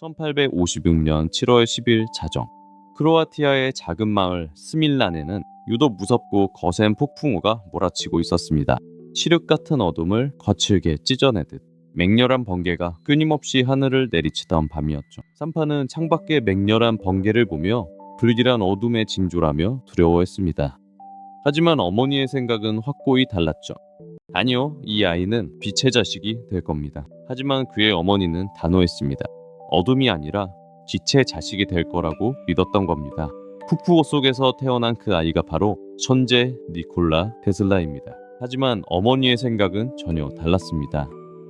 1856년 7월 10일 자정, 크로아티아의 작은 마을 스밀란에는 유독 무섭고 거센 폭풍우가 몰아치고 있었습니다. 칠흑 같은 어둠을 거칠게 찢어내듯 맹렬한 번개가 끊임없이 하늘을 내리치던 밤이었죠. 산파는 창밖의 맹렬한 번개를 보며 불길한 어둠에 징조라며 두려워했습니다. 하지만 어머니의 생각은 확고히 달랐죠. 아니요, 이 아이는 빛의 자식이 될 겁니다. 하지만 그의 어머니는 단호했습니다. 어둠이 아니라 빛의 자식이 될 거라고 믿었던 겁니다. 폭풍우 속에서 태어난 그 아이가 바로 천재 니콜라 테슬라입니다. 하지만 어머니의 생각은 전혀 달랐습니다.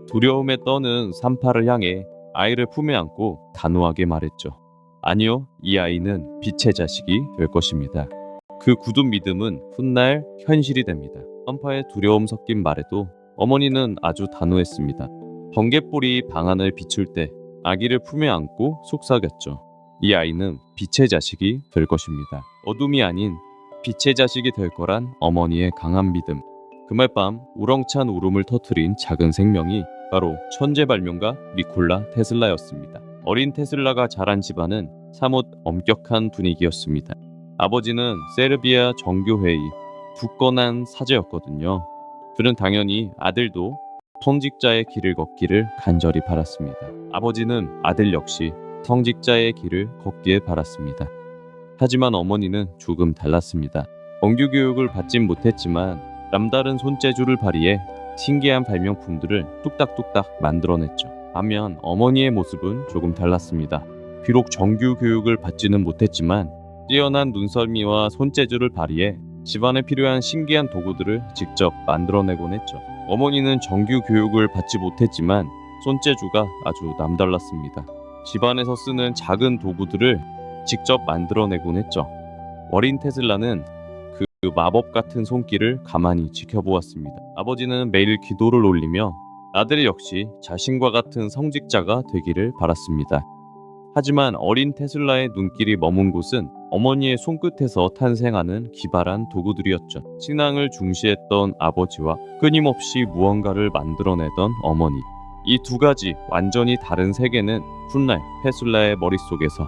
두려움에 떠는 산파를 향해 아이를 품에 안고 단호하게 말했죠. 아니요, 이 아이는 빛의 자식이 될 것입니다. 그 굳은 믿음은 훗날 현실이 됩니다. 산파의 두려움 섞인 말에도 어머니는 아주 단호했습니다. 번갯불이 방안을 비출 때 아기를 품에 안고 속삭였죠. 이 아이는 빛의 자식이 될 것입니다. 어둠이 아닌 빛의 자식이 될 거란 어머니의 강한 믿음. 그말 밤 우렁찬 울음을 터뜨린 작은 생명이 바로 천재 발명가 니콜라 테슬라였습니다. 어린 테슬라가 자란 집안은 사뭇 엄격한 분위기였습니다. 아버지는 세르비아 정교회의 굳건한 사제였거든요. 그는 당연히 아들도 성직자의 길을 걷기를 간절히 바랐습니다. 아버지는 아들 역시 성직자의 길을 걷기에 바랐습니다. 하지만 어머니는 조금 달랐습니다. 정규 교육을 받진 못했지만 남다른 손재주를 발휘해 신기한 발명품들을 뚝딱뚝딱 만들어냈죠. 반면 어머니의 모습은 조금 달랐습니다. 비록 정규 교육을 받지는 못했지만 뛰어난 눈썰미와 손재주를 발휘해 집안에 필요한 신기한 도구들을 직접 만들어내곤 했죠. 어머니는 정규 교육을 받지 못했지만 손재주가 아주 남달랐습니다. 집안에서 쓰는 작은 도구들을 직접 만들어내곤 했죠. 어린 테슬라는 그 마법 같은 손길을 가만히 지켜보았습니다. 아버지는 매일 기도를 올리며 아들 역시 자신과 같은 성직자가 되기를 바랐습니다. 하지만 어린 테슬라의 눈길이 머문 곳은 어머니의 손끝에서 탄생하는 기발한 도구들이었죠. 신앙을 중시했던 아버지와 끊임없이 무언가를 만들어내던 어머니. 이 두 가지 완전히 다른 세계는 훗날 테슬라의 머릿속에서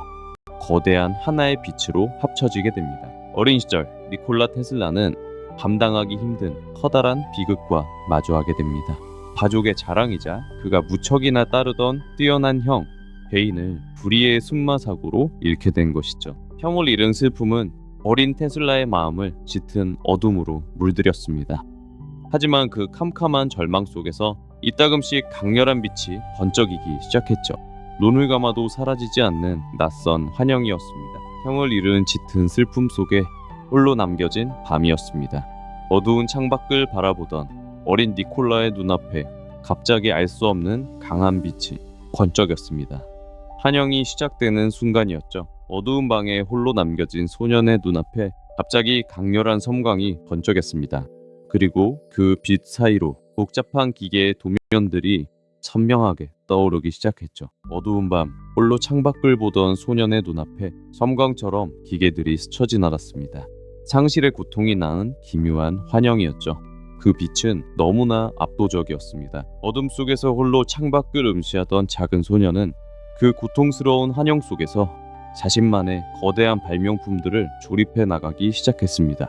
거대한 하나의 빛으로 합쳐지게 됩니다. 어린 시절 니콜라 테슬라는 감당하기 힘든 커다란 비극과 마주하게 됩니다. 가족의 자랑이자 그가 무척이나 따르던 뛰어난 형 베인을 불의의 승마 사고로 잃게 된 것이죠. 형을 잃은 슬픔은 어린 테슬라의 마음을 짙은 어둠으로 물들였습니다. 하지만 그 캄캄한 절망 속에서 이따금씩 강렬한 빛이 번쩍이기 시작했죠. 눈을 감아도 사라지지 않는 낯선 환영이었습니다. 형을 잃은 짙은 슬픔 속에 홀로 남겨진 밤이었습니다. 어두운 창밖을 바라보던 어린 니콜라의 눈앞에 갑자기 알 수 없는 강한 빛이 번쩍였습니다. 환영이 시작되는 순간이었죠. 어두운 방에 홀로 남겨진 소년의 눈앞에 갑자기 강렬한 섬광이 번쩍였습니다. 그리고 그 빛 사이로 복잡한 기계의 도면들이 선명하게 떠오르기 시작했죠. 어두운 밤 홀로 창밖을 보던 소년의 눈앞에 섬광처럼 기계들이 스쳐 지나갔습니다. 상실의 고통이 낳은 기묘한 환영이었죠. 그 빛은 너무나 압도적이었습니다. 어둠 속에서 홀로 창밖을 음시하던 작은 소년은 그 고통스러운 환영 속에서 자신만의 거대한 발명품들을 조립해 나가기 시작했습니다.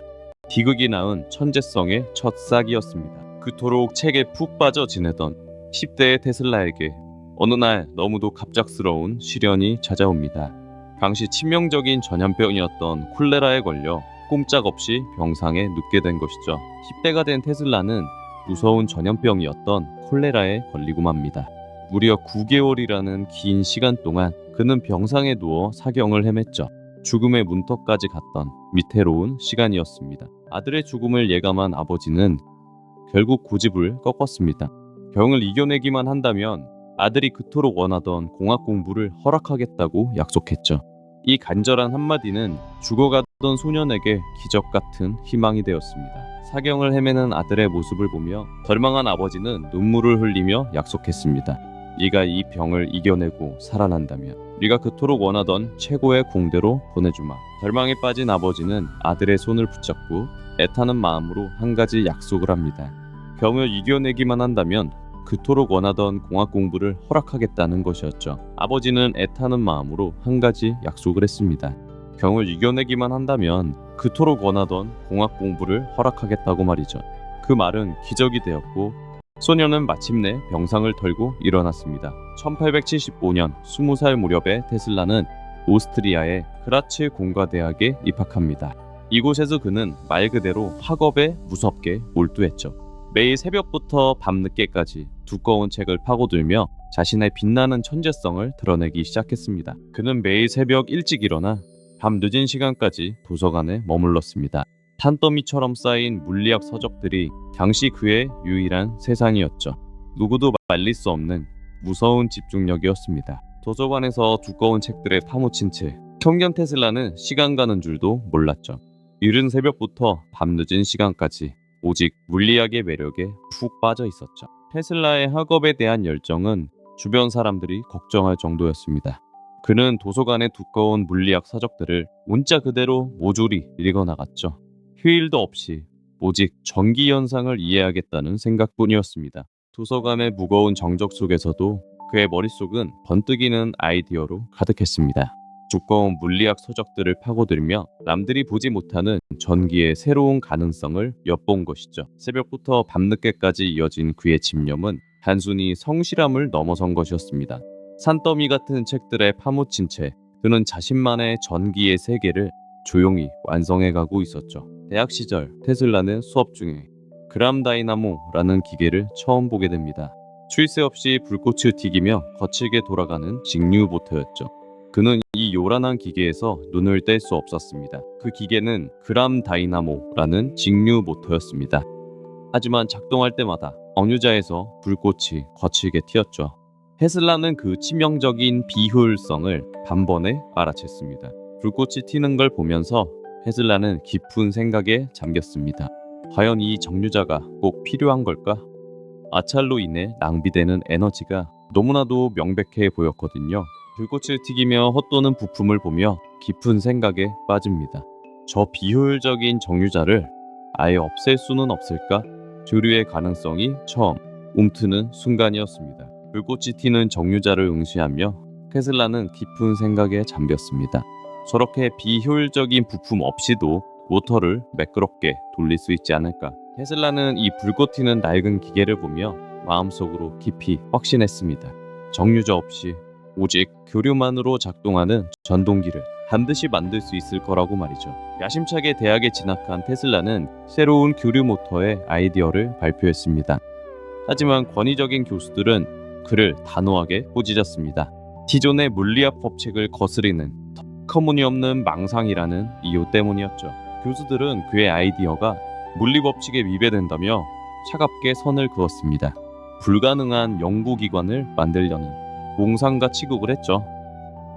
비극이 낳은 천재성의 첫 싹이었습니다. 그토록 책에 푹 빠져 지내던 10대의 테슬라에게 어느 날 너무도 갑작스러운 시련이 찾아옵니다. 당시 치명적인 전염병이었던 콜레라에 걸려 꼼짝없이 병상에 눕게 된 것이죠. 10대가 된 테슬라는 무서운 전염병이었던 콜레라에 걸리고 맙니다. 무려 9개월이라는 긴 시간 동안 그는 병상에 누워 사경을 헤맸죠. 죽음의 문턱까지 갔던 위태로운 시간이었습니다. 아들의 죽음을 예감한 아버지는 결국 고집을 꺾었습니다. 병을 이겨내기만 한다면 아들이 그토록 원하던 공학 공부를 허락하겠다고 약속했죠. 이 간절한 한마디는 죽어가던 소년에게 기적 같은 희망이 되었습니다. 사경을 헤매는 아들의 모습을 보며 절망한 아버지는 눈물을 흘리며 약속했습니다. 네가 이 병을 이겨내고 살아난다면 네가 그토록 원하던 최고의 공대로 보내주마. 절망에 빠진 아버지는 아들의 손을 붙잡고 애타는 마음으로 한 가지 약속을 합니다. 병을 이겨내기만 한다면 그토록 원하던 공학 공부를 허락하겠다는 것이었죠. 아버지는 애타는 마음으로 한 가지 약속을 했습니다. 병을 이겨내기만 한다면 그토록 원하던 공학 공부를 허락하겠다고 말이죠. 그 말은 기적이 되었고 소녀는 마침내 병상을 털고 일어났습니다. 1875년 20살 무렵에 테슬라는 오스트리아의 그라츠 공과대학에 입학합니다. 이곳에서 그는 말 그대로 학업에 무섭게 몰두했죠. 매일 새벽부터 밤늦게까지 두꺼운 책을 파고들며 자신의 빛나는 천재성을 드러내기 시작했습니다. 그는 매일 새벽 일찍 일어나 밤 늦은 시간까지 도서관에 머물렀습니다. 산더미처럼 쌓인 물리학 서적들이 당시 그의 유일한 세상이었죠. 누구도 말릴 수 없는 무서운 집중력이었습니다. 도서관에서 두꺼운 책들에 파묻힌 채 청년 테슬라는 시간 가는 줄도 몰랐죠. 이른 새벽부터 밤늦은 시간까지 오직 물리학의 매력에 푹 빠져 있었죠. 테슬라의 학업에 대한 열정은 주변 사람들이 걱정할 정도였습니다. 그는 도서관의 두꺼운 물리학 서적들을 문자 그대로 모조리 읽어나갔죠. 휴일도 없이 오직 전기 현상을 이해하겠다는 생각뿐이었습니다. 도서관의 무거운 정적 속에서도 그의 머릿속은 번뜩이는 아이디어로 가득했습니다. 두꺼운 물리학 서적들을 파고들며 남들이 보지 못하는 전기의 새로운 가능성을 엿본 것이죠. 새벽부터 밤늦게까지 이어진 그의 집념은 단순히 성실함을 넘어선 것이었습니다. 산더미 같은 책들에 파묻힌 채 그는 자신만의 전기의 세계를 조용히 완성해가고 있었죠. 대학 시절 테슬라는 수업 중에 그람 다이나모라는 기계를 처음 보게 됩니다. 쉴 새 없이 불꽃을 튀기며 거칠게 돌아가는 직류 모터였죠. 그는 이 요란한 기계에서 눈을 뗄 수 없었습니다. 그 기계는 그람 다이나모라는 직류 모터였습니다. 하지만 작동할 때마다 억류자에서 불꽃이 거칠게 튀었죠. 테슬라는 그 치명적인 비효율성을 단번에 알아챘습니다. 불꽃이 튀는 걸 보면서 테슬라는 깊은 생각에 잠겼습니다. 과연 이 정류자가 꼭 필요한 걸까? 마찰로 인해 낭비되는 에너지가 너무나도 명백해 보였거든요. 불꽃을 튀기며 헛도는 부품을 보며 깊은 생각에 빠집니다. 저 비효율적인 정류자를 아예 없앨 수는 없을까? 조류의 가능성이 처음 움트는 순간이었습니다. 불꽃이 튀는 정류자를 응시하며 테슬라는 깊은 생각에 잠겼습니다. 저렇게 비효율적인 부품 없이도 모터를 매끄럽게 돌릴 수 있지 않을까? 테슬라는 이 불꽃 튀는 낡은 기계를 보며 마음속으로 깊이 확신했습니다. 정류자 없이 오직 교류만으로 작동하는 전동기를 반드시 만들 수 있을 거라고 말이죠. 야심차게 대학에 진학한 테슬라는 새로운 교류 모터의 아이디어를 발표했습니다. 하지만 권위적인 교수들은 그를 단호하게 꾸짖었습니다. 기존의 물리학 법칙을 거스리는 터무니없는 망상이라는 이유 때문이었죠. 교수들은 그의 아이디어가 물리 법칙에 위배된다며 차갑게 선을 그었습니다. 불가능한 연구기관을 만들려는 몽상과 치국을 했죠.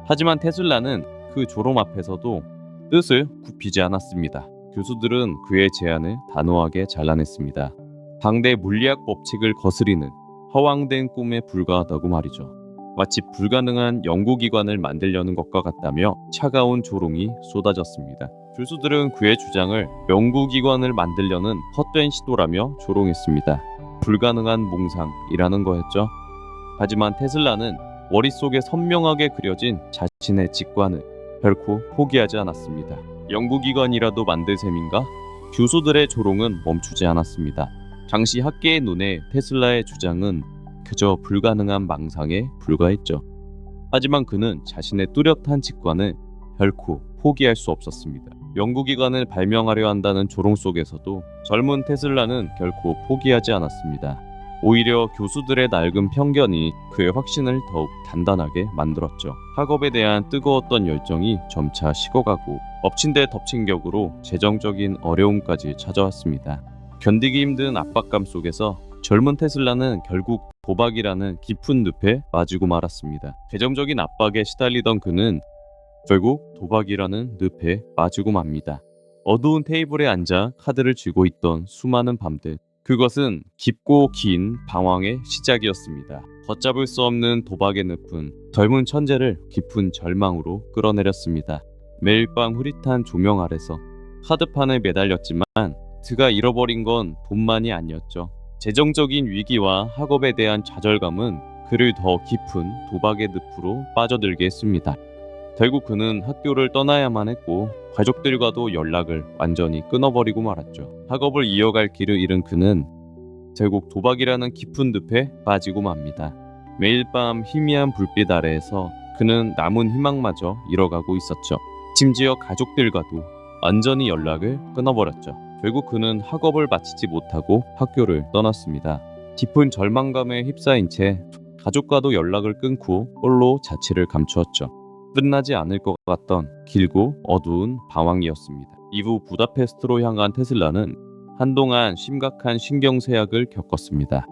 하지만 테슬라는 그 조롱 앞에서도 뜻을 굽히지 않았습니다. 교수들은 그의 제안을 단호하게 잘라냈습니다. 당대 물리학 법칙을 거스리는 허황된 꿈에 불과하다고 말이죠. 마치 불가능한 연구기관을 만들려는 것과 같다며 차가운 조롱이 쏟아졌습니다. 교수들은 그의 주장을 연구기관을 만들려는 헛된 시도라며 조롱했습니다. 불가능한 몽상이라는 거였죠. 하지만 테슬라는 머릿속에 선명하게 그려진 자신의 직관을 결코 포기하지 않았습니다. 연구기관이라도 만들 셈인가? 교수들의 조롱은 멈추지 않았습니다. 당시 학계의 눈에 테슬라의 주장은 그저 불가능한 망상에 불과했죠. 하지만 그는 자신의 뚜렷한 직관을 결코 포기할 수 없었습니다. 연구기관을 발명하려 한다는 조롱 속에서도 젊은 테슬라는 결코 포기하지 않았습니다. 오히려 교수들의 낡은 편견이 그의 확신을 더욱 단단하게 만들었죠. 학업에 대한 뜨거웠던 열정이 점차 식어가고 엎친 데 덮친 격으로 재정적인 어려움까지 찾아왔습니다. 견디기 힘든 압박감 속에서 젊은 테슬라는 결국 도박이라는 깊은 늪에 빠지고 말았습니다. 재정적인 압박에 시달리던 그는 결국 도박이라는 늪에 빠지고 맙니다. 어두운 테이블에 앉아 카드를 쥐고 있던 수많은 밤들, 그것은 깊고 긴 방황의 시작이었습니다. 걷잡을 수 없는 도박의 늪은 젊은 천재를 깊은 절망으로 끌어내렸습니다. 매일 밤 흐릿한 조명 아래서 카드판에 매달렸지만 그가 잃어버린 건 돈만이 아니었죠. 재정적인 위기와 학업에 대한 좌절감은 그를 더 깊은 도박의 늪으로 빠져들게 했습니다. 결국 그는 학교를 떠나야만 했고 가족들과도 연락을 완전히 끊어버리고 말았죠. 학업을 이어갈 길을 잃은 그는 결국 도박이라는 깊은 늪에 빠지고 맙니다. 매일 밤 희미한 불빛 아래에서 그는 남은 희망마저 잃어가고 있었죠. 심지어 가족들과도 완전히 연락을 끊어버렸죠. 결국 그는 학업을 마치지 못하고 학교를 떠났습니다. 깊은 절망감에 휩싸인 채 가족과도 연락을 끊고 홀로 자취를 감추었죠. 끝나지 않을 것 같던 길고 어두운 방황이었습니다. 이후 부다페스트로 향한 테슬라는 한동안 심각한 신경쇠약을 겪었습니다.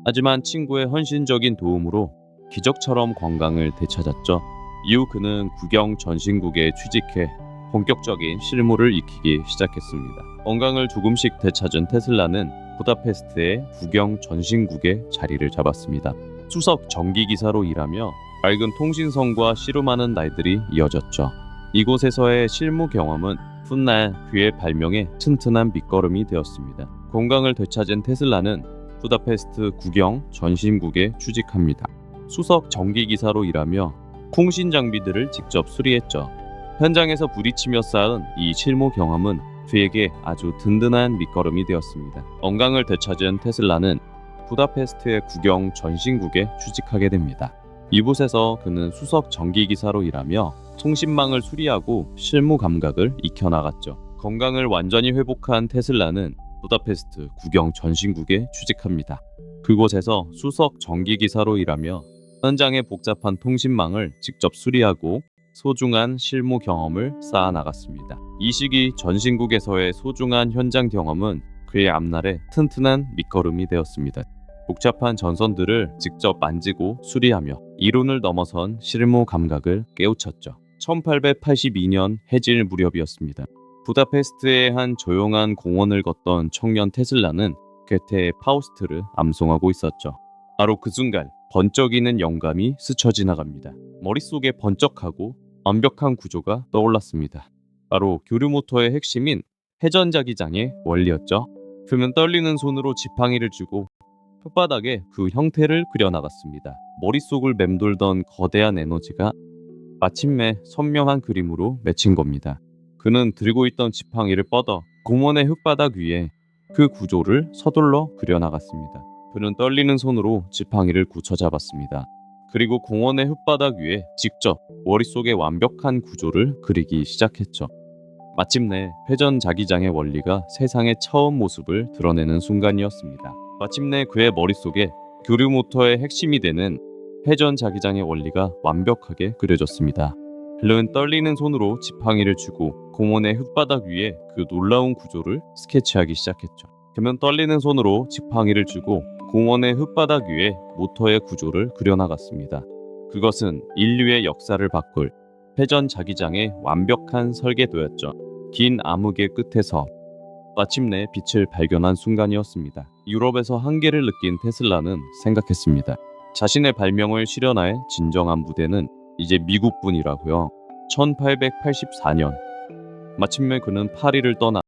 하지만 친구의 헌신적인 도움으로 기적처럼 건강을 되찾았죠. 이후 그는 국영 전신국에 취직해 본격적인 실무를 익히기 시작했습니다. 건강을 조금씩 되찾은 테슬라는 부다페스트의 국영 전신국에 자리를 잡았습니다. 수석 전기기사로 일하며 밝은 통신선과 씨름하는 날들이 이어졌죠. 이곳에서의 실무 경험은 훗날 그의 발명에 튼튼한 밑거름이 되었습니다. 건강을 되찾은 테슬라는 부다페스트 국영 전신국에 취직합니다. 수석 전기기사로 일하며 통신 장비들을 직접 수리했죠. 현장에서 부딪히며 쌓은 이 실무 경험은 그에게 아주 든든한 밑거름이 되었습니다. 건강을 되찾은 테슬라는 부다페스트의 국영 전신국에 취직하게 됩니다. 이곳에서 그는 수석 전기기사로 일하며 통신망을 수리하고 실무 감각을 익혀나갔죠. 건강을 완전히 회복한 테슬라는 부다페스트 국영 전신국에 취직합니다. 그곳에서 수석 전기기사로 일하며 현장의 복잡한 통신망을 직접 수리하고 소중한 실무 경험을 쌓아나갔습니다. 이 시기 전신국에서의 소중한 현장 경험은 그의 앞날에 튼튼한 밑거름이 되었습니다. 복잡한 전선들을 직접 만지고 수리하며 이론을 넘어선 실무 감각을 깨우쳤죠. 1882년 해질 무렵이었습니다. 부다페스트의 한 조용한 공원을 걷던 청년 테슬라는 괴테의 파우스트를 암송하고 있었죠. 바로 그 순간 번쩍이는 영감이 스쳐 지나갑니다. 머릿속에 번쩍하고 완벽한 구조가 떠올랐습니다. 바로 교류 모터의 핵심인 회전자기장의 원리였죠. 그는 떨리는 손으로 지팡이를 쥐고 혓바닥에 그 형태를 그려나갔습니다. 머릿속을 맴돌던 거대한 에너지가 마침내 선명한 그림으로 맺힌 겁니다. 그는 들고 있던 지팡이를 뻗어 공원의 흙바닥 위에 그 구조를 서둘러 그려나갔습니다. 그는 떨리는 손으로 지팡이를 굳혀잡았습니다. 그리고 공원의 흙바닥 위에 직접 머릿속에 완벽한 구조를 그리기 시작했죠. 마침내 회전자기장의 원리가 세상의 처음 모습을 드러내는 순간이었습니다. 마침내 그의 머릿속에 교류 모터의 핵심이 되는 회전자기장의 원리가 완벽하게 그려졌습니다. 그는 떨리는 손으로 지팡이를 쥐고 공원의 흙바닥 위에 그 놀라운 구조를 스케치하기 시작했죠. 그는 떨리는 손으로 지팡이를 쥐고 공원의 흙바닥 위에 모터의 구조를 그려나갔습니다. 그것은 인류의 역사를 바꿀 회전자기장의 완벽한 설계도였죠. 긴 암흑의 끝에서 마침내 빛을 발견한 순간이었습니다. 유럽에서 한계를 느낀 테슬라는 생각했습니다. 자신의 발명을 실현할 진정한 무대는 이제 미국뿐이라고요. 1884년 마침내 그는 파리를 떠나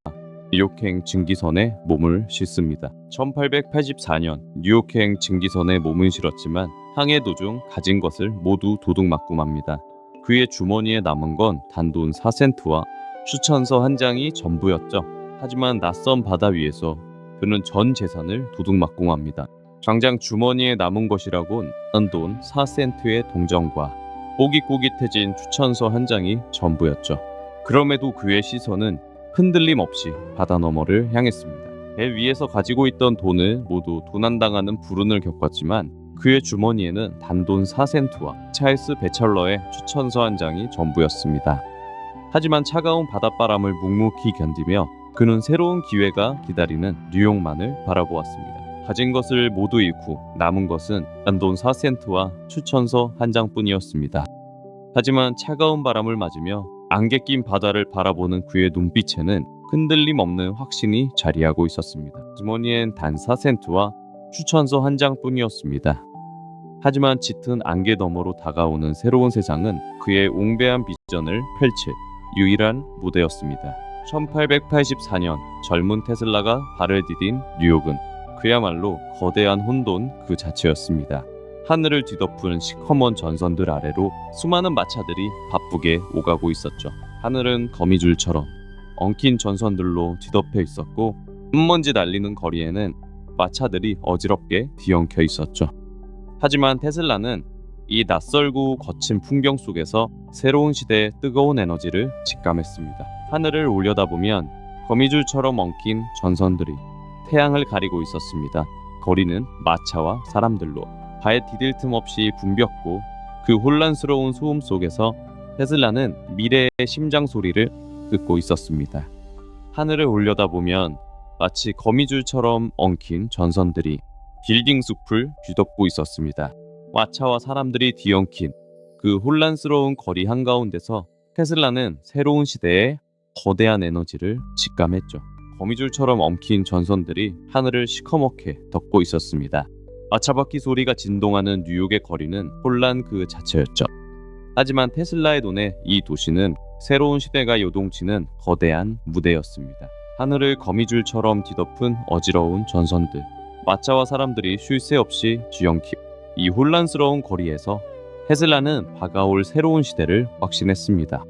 뉴욕행 증기선에 몸을 싣습니다. 1884년 뉴욕행 증기선에 몸을 실었지만 항해 도중 가진 것을 모두 도둑맞고 맙니다. 그의 주머니에 남은 건 단돈 4센트와 추천서 한 장이 전부였죠. 하지만 낯선 바다 위에서 그는 전 재산을 도둑맞고 맙니다. 당장 주머니에 남은 것이라곤 단돈 4센트의 동전과 뽀깃뽀깃해진 추천서 한 장이 전부였죠. 그럼에도 그의 시선은 흔들림 없이 바다 너머를 향했습니다. 배 위에서 가지고 있던 돈을 모두 도난당하는 불운을 겪었지만 그의 주머니에는 단돈 4센트와 찰스 배철러의 추천서 한 장이 전부였습니다. 하지만 차가운 바닷바람을 묵묵히 견디며 그는 새로운 기회가 기다리는 뉴욕만을 바라보았습니다. 가진 것을 모두 잃고 남은 것은 단돈 4센트와 추천서 한 장뿐이었습니다. 하지만 차가운 바람을 맞으며 안개 낀 바다를 바라보는 그의 눈빛에는 흔들림 없는 확신이 자리하고 있었습니다. 주머니엔 단 4센트와 추천서 한 장뿐이었습니다. 하지만 짙은 안개 너머로 다가오는 새로운 세상은 그의 옹배한 비전을 펼칠 유일한 무대였습니다. 1884년 젊은 테슬라가 발을 디딘 뉴욕은 그야말로 거대한 혼돈 그 자체였습니다. 하늘을 뒤덮은 시커먼 전선들 아래로 수많은 마차들이 바쁘게 오가고 있었죠. 하늘은 거미줄처럼 엉킨 전선들로 뒤덮여 있었고 흙먼지 날리는 거리에는 마차들이 어지럽게 뒤엉켜 있었죠. 하지만 테슬라는 이 낯설고 거친 풍경 속에서 새로운 시대의 뜨거운 에너지를 직감했습니다. 하늘을 올려다보면 거미줄처럼 엉킨 전선들이 태양을 가리고 있었습니다. 거리는 마차와 사람들로 발에 디딜 틈 없이 붐볐고 그 혼란스러운 소음 속에서 테슬라는 미래의 심장 소리를 듣고 있었습니다. 하늘을 올려다보면 마치 거미줄처럼 엉킨 전선들이 빌딩 숲을 뒤덮고 있었습니다. 마차와 사람들이 뒤엉킨 그 혼란스러운 거리 한가운데서 테슬라는 새로운 시대의 거대한 에너지를 직감했죠. 거미줄처럼 엉킨 전선들이 하늘을 시커멓게 덮고 있었습니다. 마차바퀴 소리가 진동하는 뉴욕의 거리는 혼란 그 자체였죠. 하지만 테슬라의 눈에 이 도시는 새로운 시대가 요동치는 거대한 무대였습니다. 하늘을 거미줄처럼 뒤덮은 어지러운 전선들, 마차와 사람들이 쉴 새 없이 뒤엉킴. 이 혼란스러운 거리에서 테슬라는 다가올 새로운 시대를 확신했습니다.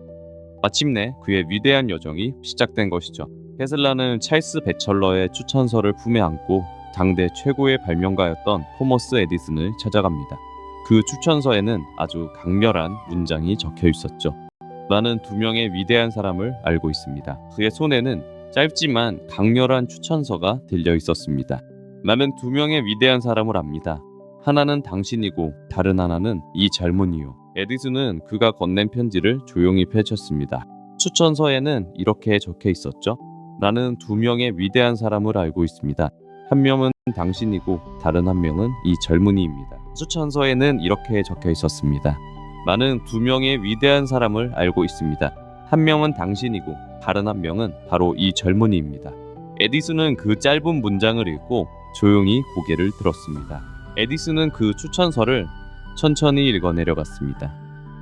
마침내 그의 위대한 여정이 시작된 것이죠. 테슬라는 찰스 배철러의 추천서를 품에 안고 당대 최고의 발명가였던 토머스 에디슨을 찾아갑니다. 그 추천서에는 아주 강렬한 문장이 적혀 있었죠. 나는 두 명의 위대한 사람을 알고 있습니다. 그의 손에는 짧지만 강렬한 추천서가 들려 있었습니다. 나는 두 명의 위대한 사람을 압니다. 하나는 당신이고 다른 하나는 이 젊은이요. 에디슨은 그가 건넨 편지를 조용히 펼쳤습니다. 추천서에는 이렇게 적혀 있었죠. 나는 두 명의 위대한 사람을 알고 있습니다. 한 명은 당신이고 다른 한 명은 이 젊은이입니다. 추천서에는 이렇게 적혀 있었습니다. 나는 두 명의 위대한 사람을 알고 있습니다. 한 명은 당신이고 다른 한 명은 바로 이 젊은이입니다. 에디슨은 그 짧은 문장을 읽고 조용히 고개를 들었습니다. 에디슨은 그 추천서를 천천히 읽어 내려갔습니다.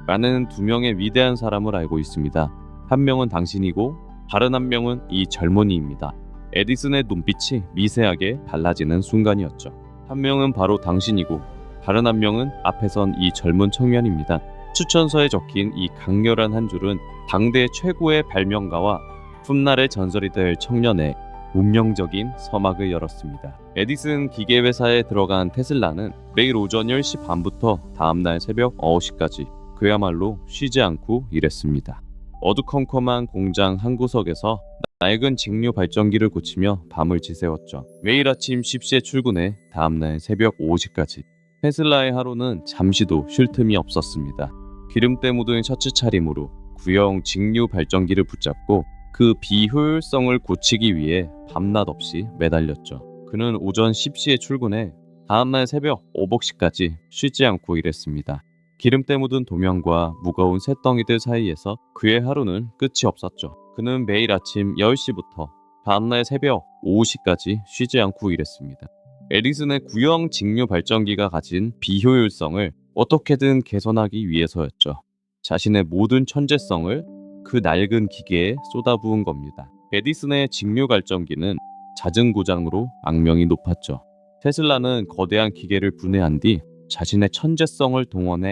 나는 두 명의 위대한 사람을 알고 있습니다. 한 명은 당신이고 다른 한 명은 이 젊은이입니다. 에디슨의 눈빛이 미세하게 달라지는 순간이었죠. 한 명은 바로 당신이고 다른 한 명은 앞에 선 이 젊은 청년입니다. 추천서에 적힌 이 강렬한 한 줄은 당대 최고의 발명가와 훗날의 전설이 될 청년의 운명적인 서막을 열었습니다. 에디슨 기계회사에 들어간 테슬라는 매일 오전 10시 반부터 다음날 새벽 9시까지 그야말로 쉬지 않고 일했습니다. 어두컴컴한 공장 한 구석에서 낡은 직류 발전기를 고치며 밤을 지새웠죠. 매일 아침 10시에 출근해 다음날 새벽 5시까지. 테슬라의 하루는 잠시도 쉴 틈이 없었습니다. 기름때 묻은 셔츠 차림으로 구형 직류 발전기를 붙잡고 그 비효율성을 고치기 위해 밤낮 없이 매달렸죠. 그는 오전 10시에 출근해 다음날 새벽 5시까지 쉬지 않고 일했습니다. 기름때 묻은 도면과 무거운 쇳덩이들 사이에서 그의 하루는 끝이 없었죠. 그는 매일 아침 10시부터 다음날 새벽 5시까지 쉬지 않고 일했습니다. 에디슨의 구형 직류 발전기가 가진 비효율성을 어떻게든 개선하기 위해서였죠. 자신의 모든 천재성을 그 낡은 기계에 쏟아부은 겁니다. 에디슨의 직류 발전기는 잦은 고장으로 악명이 높았죠. 테슬라는 거대한 기계를 분해한 뒤 자신의 천재성을 동원해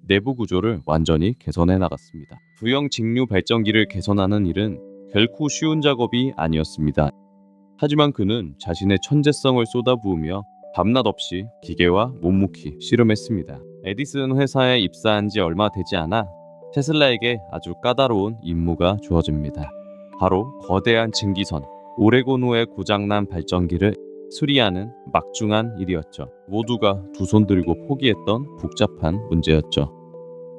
내부 구조를 완전히 개선해 나갔습니다. 구형 직류 발전기를 개선하는 일은 결코 쉬운 작업이 아니었습니다. 하지만 그는 자신의 천재성을 쏟아부으며 밤낮 없이 기계와 묵묵히 씨름했습니다. 에디슨 회사에 입사한 지 얼마 되지 않아 테슬라에게 아주 까다로운 임무가 주어집니다. 바로 거대한 증기선, 오레곤호에 고장난 발전기를 수리하는 막중한 일이었죠. 모두가 두 손 들고 포기했던 복잡한 문제였죠.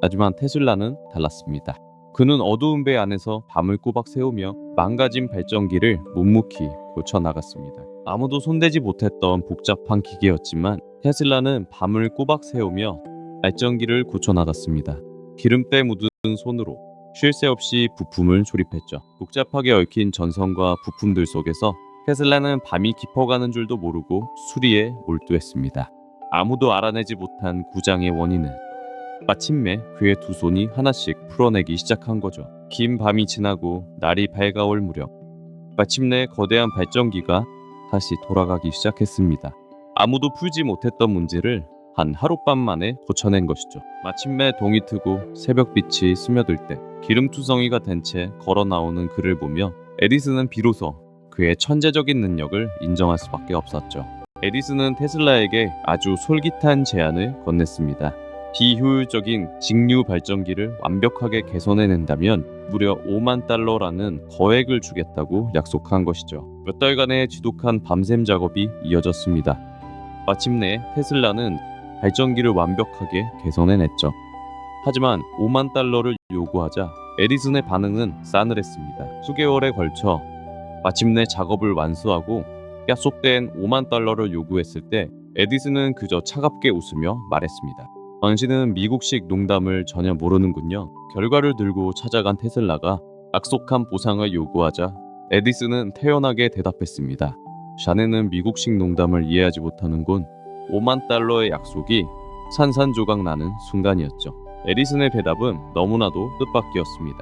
하지만 테슬라는 달랐습니다. 그는 어두운 배 안에서 밤을 꼬박 새우며 망가진 발전기를 묵묵히 고쳐나갔습니다. 아무도 손대지 못했던 복잡한 기계였지만 테슬라는 밤을 꼬박 새우며 발전기를 고쳐나갔습니다. 기름때 묻은 손으로 쉴 새 없이 부품을 조립했죠. 복잡하게 얽힌 전선과 부품들 속에서 테슬라는 밤이 깊어가는 줄도 모르고 수리에 몰두했습니다. 아무도 알아내지 못한 고장의 원인은 마침내 그의 두 손이 하나씩 풀어내기 시작한 거죠. 긴 밤이 지나고 날이 밝아올 무렵 마침내 거대한 발전기가 다시 돌아가기 시작했습니다. 아무도 풀지 못했던 문제를 한 하룻밤 만에 고쳐낸 것이죠. 마침내 동이 트고 새벽빛이 스며들 때 기름투성이가 된 채 걸어 나오는 그를 보며 에디슨은 비로소 그의 천재적인 능력을 인정할 수밖에 없었죠. 에디슨은 테슬라에게 아주 솔깃한 제안을 건넸습니다. 비효율적인 직류 발전기를 완벽하게 개선해낸다면 무려 5만 달러라는 거액을 주겠다고 약속한 것이죠. 몇 달간의 지독한 밤샘 작업이 이어졌습니다. 마침내 테슬라는 발전기를 완벽하게 개선해냈죠. 하지만 5만 달러를 요구하자 에디슨의 반응은 싸늘했습니다. 수개월에 걸쳐 마침내 작업을 완수하고 약속된 5만 달러를 요구했을 때 에디슨은 그저 차갑게 웃으며 말했습니다. 당신은 미국식 농담을 전혀 모르는군요. 결과를 들고 찾아간 테슬라가 약속한 보상을 요구하자 에디슨은 태연하게 대답했습니다. 자네는 미국식 농담을 이해하지 못하는군. 5만 달러의 약속이 산산조각 나는 순간이었죠. 에디슨의 대답은 너무나도 뜻밖이었습니다.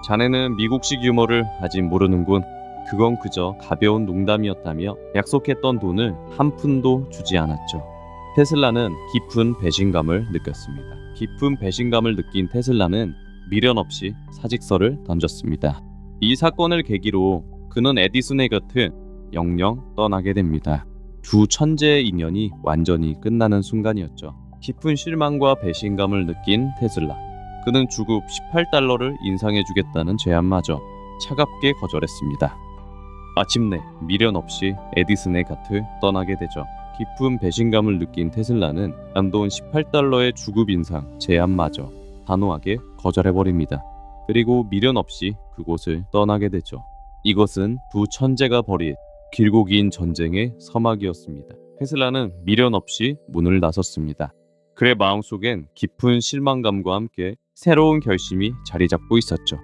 자네는 미국식 유머를 아직 모르는군. 그건 그저 가벼운 농담이었다며 약속했던 돈을 한 푼도 주지 않았죠. 테슬라는 깊은 배신감을 느꼈습니다. 깊은 배신감을 느낀 테슬라는 미련 없이 사직서를 던졌습니다. 이 사건을 계기로 그는 에디슨의 곁을 영영 떠나게 됩니다. 두 천재의 인연이 완전히 끝나는 순간이었죠. 깊은 실망과 배신감을 느낀 테슬라. 그는 주급 18달러를 인상해주겠다는 제안마저 차갑게 거절했습니다. 마침내 미련 없이 에디슨의 곁을 떠나게 되죠. 깊은 배신감을 느낀 테슬라는 단돈 18달러의 주급 인상 제안마저 단호하게 거절해버립니다. 그리고 미련 없이 그곳을 떠나게 되죠. 이것은 두 천재가 벌인 길고 긴 전쟁의 서막이었습니다. 테슬라는 미련 없이 문을 나섰습니다. 그의 마음속엔 깊은 실망감과 함께 새로운 결심이 자리 잡고 있었죠.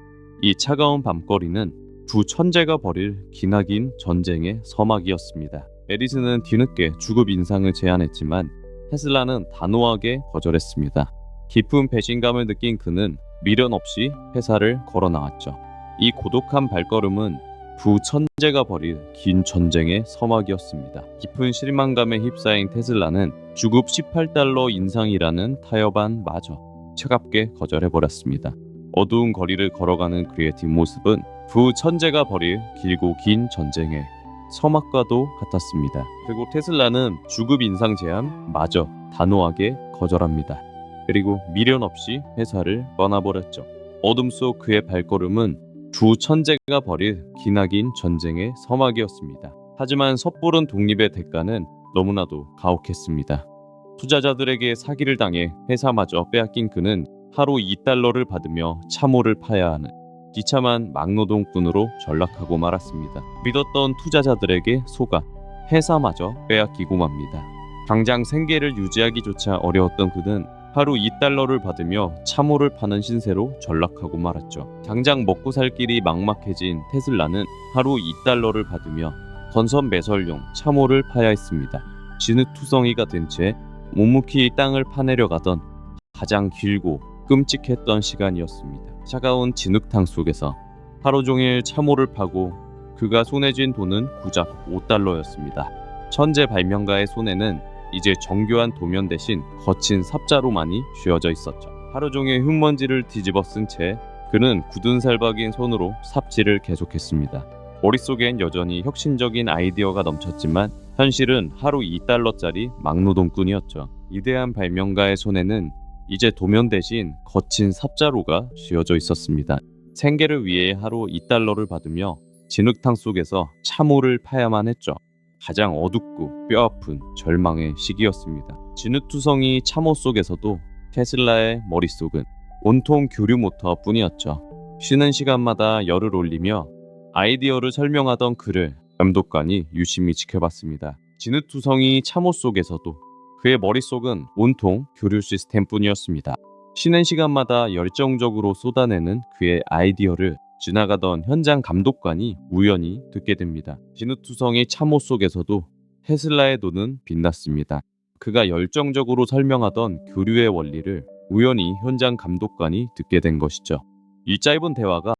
이 차가운 밤거리는 두 천재가 벌일 기나긴 전쟁의 서막이었습니다. 에디슨은 뒤늦게 주급 인상을 제안했지만 테슬라는 단호하게 거절했습니다. 깊은 배신감을 느낀 그는 미련 없이 회사를 걸어 나왔죠. 이 고독한 발걸음은 두 천재가 벌일 긴 전쟁의 서막이었습니다. 깊은 실망감에 휩싸인 테슬라는 주급 18달러 인상이라는 타협안 마저 차갑게 거절해버렸습니다. 어두운 거리를 걸어가는 그의 뒷모습은 두 천재가 벌일 길고 긴 전쟁의 서막과도 같았습니다. 그리고 테슬라는 주급 인상 제안 마저 단호하게 거절합니다. 그리고 미련 없이 회사를 떠나버렸죠. 어둠 속 그의 발걸음은 두 천재가 벌일 기나긴 전쟁의 서막이었습니다. 하지만 섣부른 독립의 대가는 너무나도 가혹했습니다. 투자자들에게 사기를 당해 회사마저 빼앗긴 그는 하루 2달러를 받으며 참호를 파야 하는 비참한 막노동꾼으로 전락하고 말았습니다. 믿었던 투자자들에게 속아 회사마저 빼앗기고 맙니다. 당장 생계를 유지하기조차 어려웠던 그는 하루 2달러를 받으며 참호를 파는 신세로 전락하고 말았죠. 당장 먹고 살 길이 막막해진 테슬라는 하루 2달러를 받으며 건선 매설용 참호를 파야 했습니다. 진흙투성이가 된 채 묵묵히 땅을 파내려 가던 가장 길고 끔찍했던 시간이었습니다. 차가운 진흙탕 속에서 하루 종일 참호를 파고 그가 손에 쥔 돈은 고작 5달러였습니다. 천재 발명가의 손에는 이제 정교한 도면 대신 거친 삽자루만이 쥐어져 있었죠. 하루 종일 흙먼지를 뒤집어 쓴 채 그는 굳은 살박인 손으로 삽질을 계속했습니다. 머릿속엔 여전히 혁신적인 아이디어가 넘쳤지만 현실은 하루 2달러짜리 막노동꾼이었죠. 위대한 발명가의 손에는 이제 도면 대신 거친 삽자루가 쥐어져 있었습니다. 생계를 위해 하루 2달러를 받으며 진흙탕 속에서 참호를 파야만 했죠. 가장 어둡고 뼈아픈 절망의 시기였습니다. 진흙투성이 참호 속에서도 테슬라의 머릿속은 온통 교류 모터뿐이었죠. 쉬는 시간마다 열을 올리며 아이디어를 설명하던 그를 감독관이 유심히 지켜봤습니다. 진흙투성이 참호 속에서도 그의 머릿속은 온통 교류 시스템뿐이었습니다. 쉬는 시간마다 열정적으로 쏟아내는 그의 아이디어를 지나가던 현장 감독관이 우연히 듣게 됩니다. 진흙투성이 참호 속에서도 테슬라의 눈은 빛났습니다. 그가 열정적으로 설명하던 교류의 원리를 우연히 현장 감독관이 듣게 된 것이죠. 이 짧은 대화가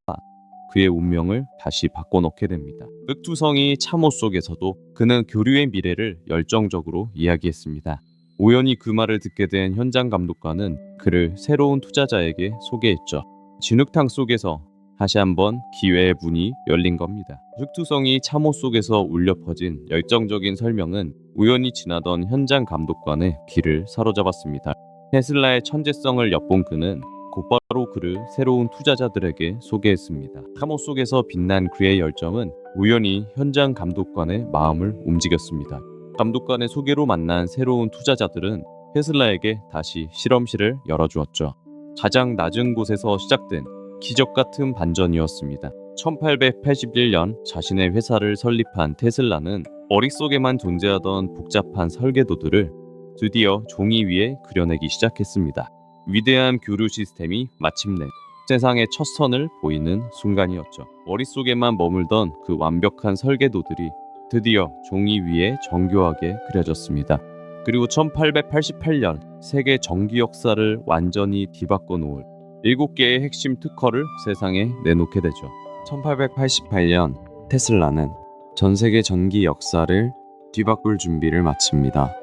그의 운명을 다시 바꿔놓게 됩니다. 흑투성이 참호 속에서도 그는 교류의 미래를 열정적으로 이야기했습니다. 우연히 그 말을 듣게 된 현장 감독관은 그를 새로운 투자자에게 소개했죠. 진흙탕 속에서 다시 한번 기회의 문이 열린 겁니다. 흑투성이 참호 속에서 울려 퍼진 열정적인 설명은 우연히 지나던 현장 감독관의 귀를 사로잡았습니다. 테슬라의 천재성을 엿본 그는 곧바로 그를 새로운 투자자들에게 소개했습니다. 참호 속에서 빛난 그의 열정은 우연히 현장 감독관의 마음을 움직였습니다. 감독관의 소개로 만난 새로운 투자자들은 테슬라에게 다시 실험실을 열어주었죠. 가장 낮은 곳에서 시작된 기적 같은 반전이었습니다. 1881년 자신의 회사를 설립한 테슬라는 머릿속에만 존재하던 복잡한 설계도들을 드디어 종이 위에 그려내기 시작했습니다. 위대한 교류 시스템이 마침내 세상의 첫 선을 보이는 순간이었죠. 머릿속에만 머물던 그 완벽한 설계도들이 드디어 종이 위에 정교하게 그려졌습니다. 그리고 1888년 세계 전기 역사를 완전히 뒤바꿔 놓을 7개의 핵심 특허를 세상에 내놓게 되죠. 1888년 테슬라는 전 세계 전기 역사를 뒤바꿀 준비를 마칩니다.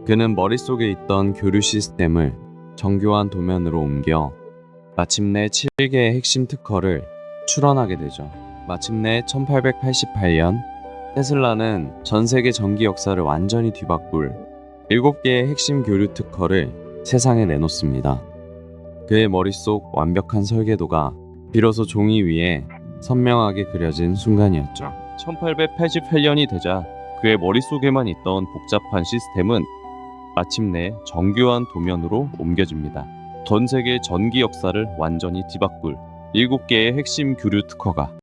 그는 머릿속에 있던 교류 시스템을 정교한 도면으로 옮겨 마침내 7개의 핵심 특허를 출원하게 되죠. 마침내 1888년 테슬라는 전 세계 전기 역사를 완전히 뒤바꿀 7개의 핵심 교류 특허를 세상에 내놓습니다. 그의 머릿속 완벽한 설계도가 비로소 종이 위에 선명하게 그려진 순간이었죠. 1888년이 되자 그의 머릿속에만 있던 복잡한 시스템은 마침내 정교한 도면으로 옮겨집니다. 전 세계 전기 역사를 완전히 뒤바꿀 7개의 핵심 교류 특허가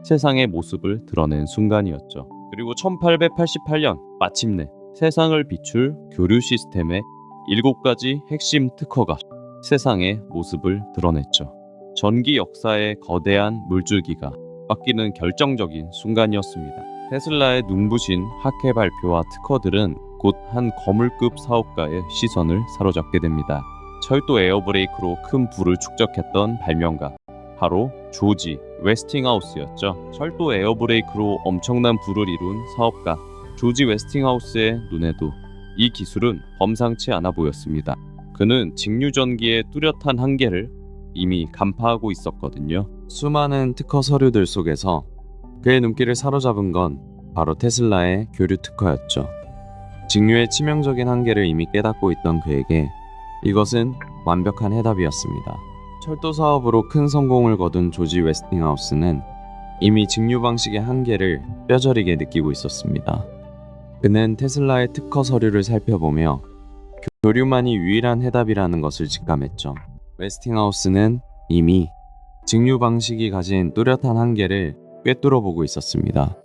세상의 모습을 드러낸 순간이었죠. 그리고 1888년 마침내 세상을 비출 교류 시스템의 7가지 핵심 특허가 세상의 모습을 드러냈죠. 전기 역사의 거대한 물줄기가 바뀌는 결정적인 순간이었습니다. 테슬라의 눈부신 학회 발표와 특허들은 곧 한 거물급 사업가의 시선을 사로잡게 됩니다. 철도 에어브레이크로 큰 불을 축적했던 발명가, 바로 조지 웨스팅하우스였죠. 철도 에어브레이크로 엄청난 불을 이룬 사업가 조지 웨스팅하우스의 눈에도 이 기술은 범상치 않아 보였습니다. 그는 직류전기의 뚜렷한 한계를 이미 간파하고 있었거든요. 수많은 특허 서류들 속에서 그의 눈길을 사로잡은 건 바로 테슬라의 교류 특허였죠. 직류의 치명적인 한계를 이미 깨닫고 있던 그에게 이것은 완벽한 해답이었습니다. 철도 사업으로 큰 성공을 거둔 조지 웨스팅하우스는 이미 직류 방식의 한계를 뼈저리게 느끼고 있었습니다. 그는 테슬라의 특허 서류를 살펴보며 교류만이 유일한 해답이라는 것을 직감했죠. 웨스팅하우스는 이미 직류 방식이 가진 뚜렷한 한계를 꿰뚫어 보고 있었습니다.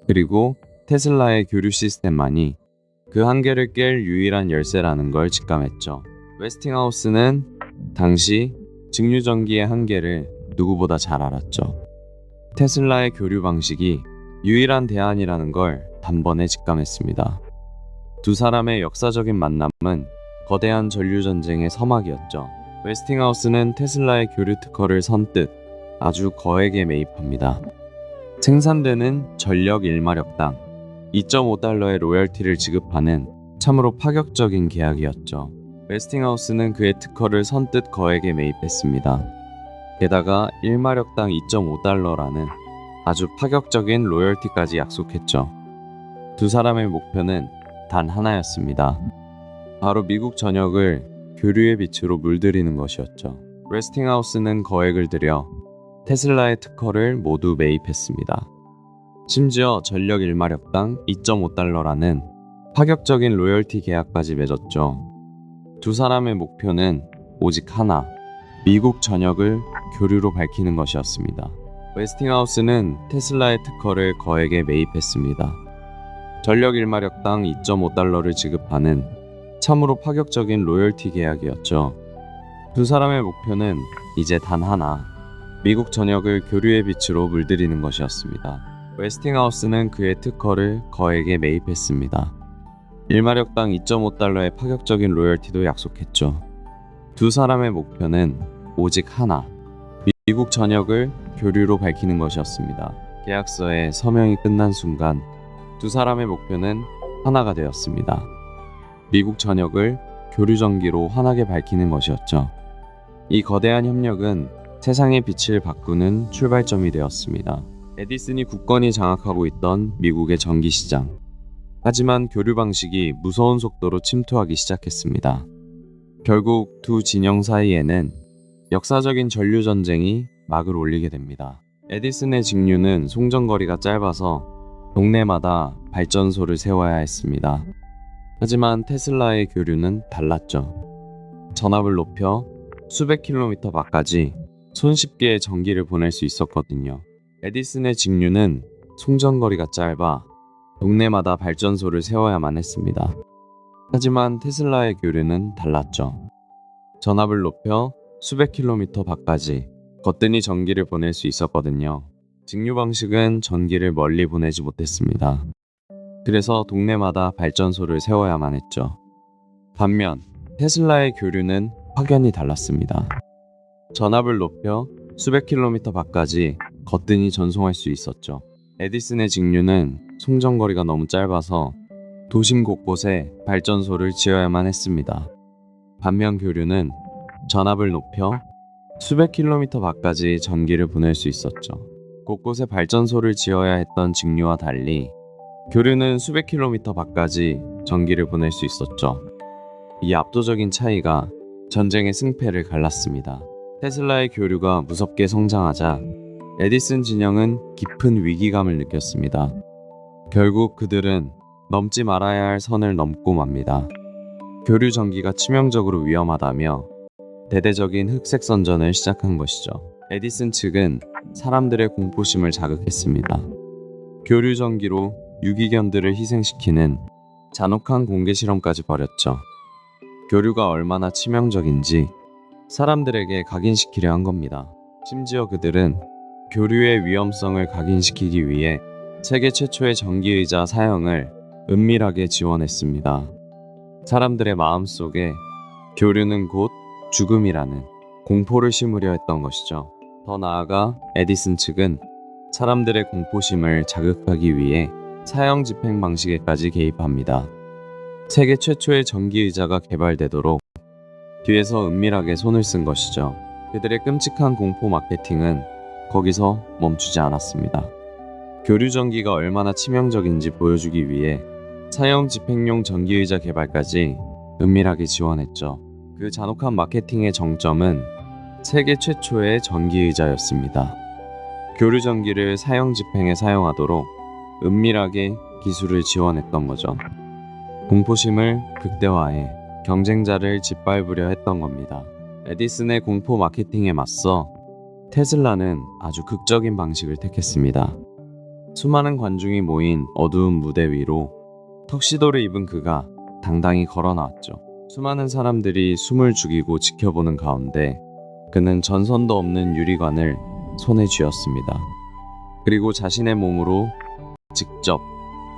그리고 테슬라의 교류 시스템만이 그 한계를 깰 유일한 열쇠라는 걸 직감했죠. 웨스팅하우스는 당시 직류전기의 한계를 누구보다 잘 알았죠. 테슬라의 교류 방식이 유일한 대안이라는 걸 단번에 직감했습니다. 두 사람의 역사적인 만남은 거대한 전류전쟁의 서막이었죠. 웨스팅하우스는 테슬라의 교류 특허를 선뜻 아주 거액에 매입합니다. 생산되는 전력 1마력당 2.5달러의 로열티를 지급하는 참으로 파격적인 계약이었죠. 웨스팅하우스는 그의 특허를 선뜻 거액에 매입했습니다. 게다가 1마력당 2.5달러라는 아주 파격적인 로열티까지 약속했죠. 두 사람의 목표는 단 하나였습니다. 바로 미국 전역을 교류의 빛으로 물들이는 것이었죠. 웨스팅하우스는 거액을 들여 테슬라의 특허를 모두 매입했습니다. 심지어 전력 1마력당 2.5달러라는 파격적인 로열티 계약까지 맺었죠. 두 사람의 목표는 오직 하나, 미국 전역을 교류로 밝히는 것이었습니다. 웨스팅하우스는 테슬라의 특허를 거액에 매입했습니다. 전력 1마력당 2.5달러를 지급하는 참으로 파격적인 로열티 계약이었죠. 두 사람의 목표는 이제 단 하나, 미국 전역을 교류의 빛으로 물들이는 것이었습니다. 웨스팅하우스는 그의 특허를 거액에 매입했습니다. 1마력당 2.5달러의 파격적인 로열티도 약속했죠. 두 사람의 목표는 오직 하나, 미국 전역을 교류로 밝히는 것이었습니다. 계약서에 서명이 끝난 순간 두 사람의 목표는 하나가 되었습니다. 미국 전역을 교류 전기로 환하게 밝히는 것이었죠. 이 거대한 협력은 세상의 빛을 바꾸는 출발점이 되었습니다. 에디슨이 굳건히 장악하고 있던 미국의 전기 시장. 하지만 교류 방식이 무서운 속도로 침투하기 시작했습니다. 결국 두 진영 사이에는 역사적인 전류 전쟁이 막을 올리게 됩니다. 에디슨의 직류는 송전거리가 짧아서 동네마다 발전소를 세워야 했습니다. 하지만 테슬라의 교류는 달랐죠. 전압을 높여 수백 킬로미터 밖까지 손쉽게 전기를 보낼 수 있었거든요. 에디슨의 직류는 송전거리가 짧아 동네마다 발전소를 세워야만 했습니다. 하지만 테슬라의 교류는 달랐죠. 전압을 높여 수백 킬로미터 밖까지 거뜬히 전기를 보낼 수 있었거든요. 직류 방식은 전기를 멀리 보내지 못했습니다. 그래서 동네마다 발전소를 세워야만 했죠. 반면 테슬라의 교류는 확연히 달랐습니다. 전압을 높여 수백 킬로미터 밖까지 거뜬히 전송할 수 있었죠. 에디슨의 직류는 송전거리가 너무 짧아서 도심 곳곳에 발전소를 지어야만 했습니다. 반면 교류는 전압을 높여 수백 킬로미터 밖까지 전기를 보낼 수 있었죠. 곳곳에 발전소를 지어야 했던 직류와 달리 교류는 수백 킬로미터 밖까지 전기를 보낼 수 있었죠. 이 압도적인 차이가 전쟁의 승패를 갈랐습니다. 테슬라의 교류가 무섭게 성장하자 에디슨 진영은 깊은 위기감을 느꼈습니다. 결국 그들은 넘지 말아야 할 선을 넘고 맙니다. 교류 전기가 치명적으로 위험하다며 대대적인 흑색 선전을 시작한 것이죠. 에디슨 측은 사람들의 공포심을 자극했습니다. 교류 전기로 유기견들을 희생시키는 잔혹한 공개 실험까지 벌였죠. 교류가 얼마나 치명적인지 사람들에게 각인시키려 한 겁니다. 심지어 그들은 교류의 위험성을 각인시키기 위해 세계 최초의 전기의자 사용을 은밀하게 지원했습니다. 사람들의 마음속에 교류는 곧 죽음이라는 공포를 심으려 했던 것이죠. 더 나아가 에디슨 측은 사람들의 공포심을 자극하기 위해 사형 집행 방식에까지 개입합니다. 세계 최초의 전기의자가 개발되도록 뒤에서 은밀하게 손을 쓴 것이죠. 그들의 끔찍한 공포 마케팅은 거기서 멈추지 않았습니다. 교류 전기가 얼마나 치명적인지 보여주기 위해 사형 집행용 전기의자 개발까지 은밀하게 지원했죠. 그 잔혹한 마케팅의 정점은 세계 최초의 전기의자였습니다. 교류 전기를 사형 집행에 사용하도록 은밀하게 기술을 지원했던 거죠. 공포심을 극대화해 경쟁자를 짓밟으려 했던 겁니다. 에디슨의 공포 마케팅에 맞서 테슬라는 아주 극적인 방식을 택했습니다. 수많은 관중이 모인 어두운 무대 위로 턱시도를 입은 그가 당당히 걸어 나왔죠. 수많은 사람들이 숨을 죽이고 지켜보는 가운데 그는 전선도 없는 유리관을 손에 쥐었습니다. 그리고 자신의 몸으로 직접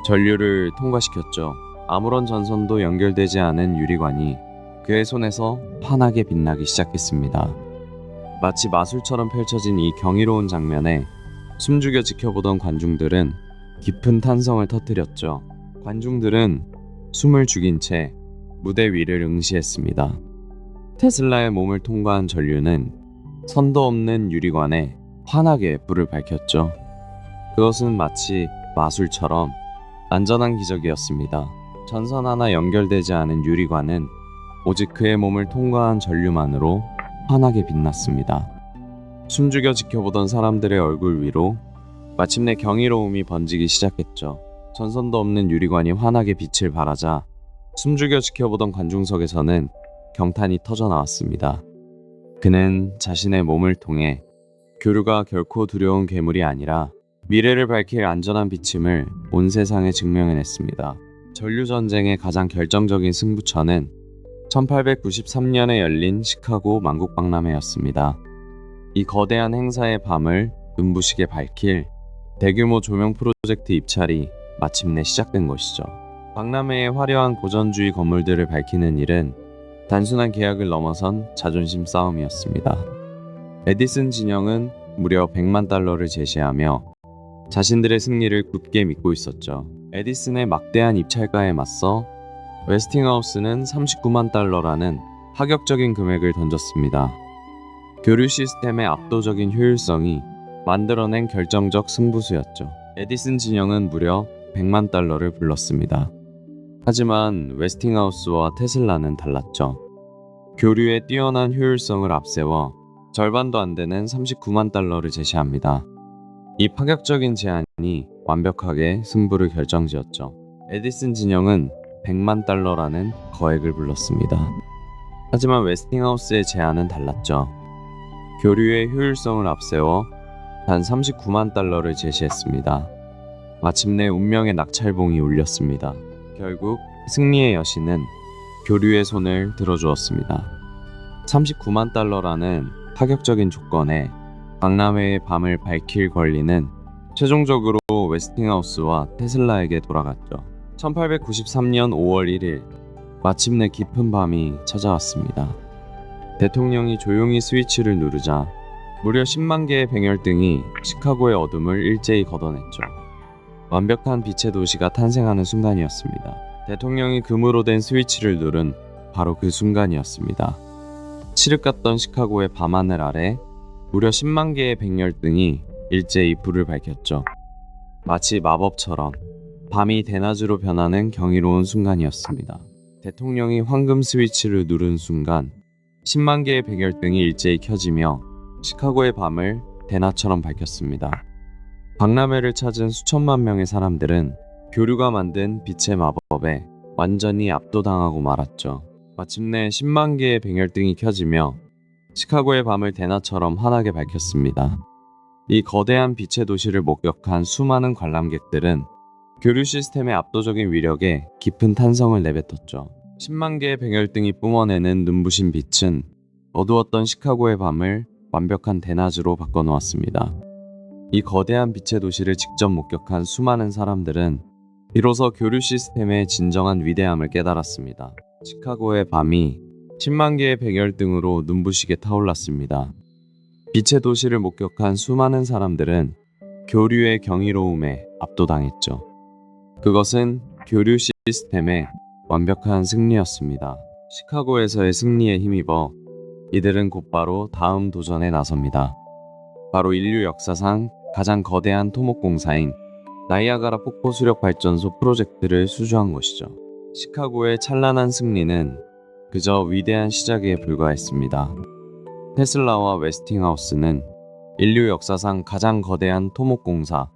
전류를 통과시켰죠. 아무런 전선도 연결되지 않은 유리관이 그의 손에서 환하게 빛나기 시작했습니다. 마치 마술처럼 펼쳐진 이 경이로운 장면에 숨죽여 지켜보던 관중들은 깊은 탄성을 터뜨렸죠. 관중들은 숨을 죽인 채 무대 위를 응시했습니다. 테슬라의 몸을 통과한 전류는 선도 없는 유리관에 환하게 불을 밝혔죠. 그것은 마치 마술처럼 안전한 기적이었습니다. 전선 하나 연결되지 않은 유리관은 오직 그의 몸을 통과한 전류만으로 환하게 빛났습니다. 숨죽여 지켜보던 사람들의 얼굴 위로 마침내 경이로움이 번지기 시작했죠. 전선도 없는 유리관이 환하게 빛을 발하자 숨죽여 지켜보던 관중석에서는 경탄이 터져 나왔습니다. 그는 자신의 몸을 통해 교류가 결코 두려운 괴물이 아니라 미래를 밝힐 안전한 비침을 온 세상에 증명해냈습니다. 전류전쟁의 가장 결정적인 승부처는 1893년에 열린 시카고 만국박람회였습니다. 이 거대한 행사의 밤을 눈부시게 밝힐 대규모 조명 프로젝트 입찰이 마침내 시작된 것이죠. 박람회의 화려한 고전주의 건물들을 밝히는 일은 단순한 계약을 넘어선 자존심 싸움이었습니다. 에디슨 진영은 무려 100만 달러를 제시하며 자신들의 승리를 굳게 믿고 있었죠. 에디슨의 막대한 입찰가에 맞서 웨스팅하우스는 39만 달러라는 파격적인 금액을 던졌습니다. 교류 시스템의 압도적인 효율성이 만들어낸 결정적 승부수였죠. 에디슨 진영은 무려 100만 달러를 불렀습니다. 하지만 웨스팅하우스와 테슬라는 달랐죠. 교류의 뛰어난 효율성을 앞세워 절반도 안 되는 39만 달러를 제시합니다. 이 파격적인 제안이 완벽하게 승부를 결정지었죠. 에디슨 진영은 100만 달러라는 거액을 불렀습니다. 하지만 웨스팅하우스의 제안은 달랐죠. 교류의 효율성을 앞세워 단 39만 달러를 제시했습니다. 마침내 운명의 낙찰봉이 울렸습니다. 결국 승리의 여신은 교류의 손을 들어주었습니다. 39만 달러라는 파격적인 조건에 박람회의 밤을 밝힐 권리는 최종적으로 웨스팅하우스와 테슬라에게 돌아갔죠. 1893년 5월 1일 마침내 깊은 밤이 찾아왔습니다. 대통령이 조용히 스위치를 누르자 무려 10만 개의 백열등이 시카고의 어둠을 일제히 걷어냈죠. 완벽한 빛의 도시가 탄생하는 순간이었습니다. 대통령이 금으로 된 스위치를 누른 바로 그 순간이었습니다. 칠흑 같던 시카고의 밤하늘 아래 무려 10만 개의 백열등이 일제히 불을 밝혔죠. 마치 마법처럼 밤이 대낮으로 변하는 경이로운 순간이었습니다. 대통령이 황금 스위치를 누른 순간 10만 개의 백열등이 일제히 켜지며 시카고의 밤을 대낮처럼 밝혔습니다. 박람회를 찾은 수천만 명의 사람들은 교류가 만든 빛의 마법에 완전히 압도당하고 말았죠. 마침내 10만 개의 백열등이 켜지며 시카고의 밤을 대낮처럼 환하게 밝혔습니다. 이 거대한 빛의 도시를 목격한 수많은 관람객들은 교류 시스템의 압도적인 위력에 깊은 탄성을 내뱉었죠. 10만 개의 백열등이 뿜어내는 눈부신 빛은 어두웠던 시카고의 밤을 완벽한 대낮으로 바꿔놓았습니다. 이 거대한 빛의 도시를 직접 목격한 수많은 사람들은 비로소 교류 시스템의 진정한 위대함을 깨달았습니다. 시카고의 밤이 10만 개의 백열등으로 눈부시게 타올랐습니다. 빛의 도시를 목격한 수많은 사람들은 교류의 경이로움에 압도당했죠. 그것은 교류 시스템의 완벽한 승리였습니다. 시카고에서의 승리에 힘입어 이들은 곧바로 다음 도전에 나섭니다. 바로 인류 역사상 가장 거대한 토목공사인 나이아가라 폭포 수력 발전소 프로젝트를 수주한 것이죠. 시카고의 찬란한 승리는 그저 위대한 시작에 불과했습니다. 테슬라와 웨스팅하우스는 인류 역사상 가장 거대한 토목공사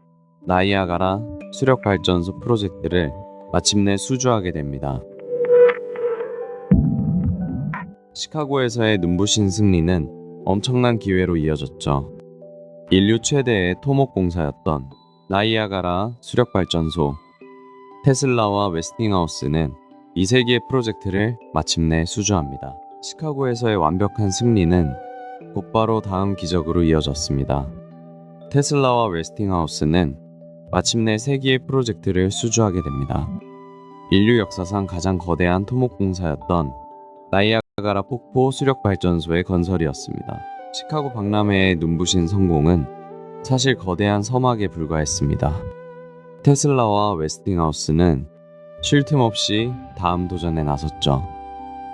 나이아가라 수력 발전소 프로젝트를 마침내 수주하게 됩니다. 시카고에서의 눈부신 승리는 엄청난 기회로 이어졌죠. 인류 최대의 토목공사였던 나이아가라 수력발전소, 테슬라와 웨스팅하우스는 이 세 개의 프로젝트를 마침내 수주합니다. 시카고에서의 완벽한 승리는 곧바로 다음 기적으로 이어졌습니다. 테슬라와 웨스팅하우스는 마침내 세 개의 프로젝트를 수주하게 됩니다. 인류 역사상 가장 거대한 토목공사였던 나이아가라 폭포 수력발전소의 건설이었습니다. 시카고 박람회의 눈부신 성공은 사실 거대한 서막에 불과했습니다. 테슬라와 웨스팅하우스는 쉴 틈 없이 다음 도전에 나섰죠.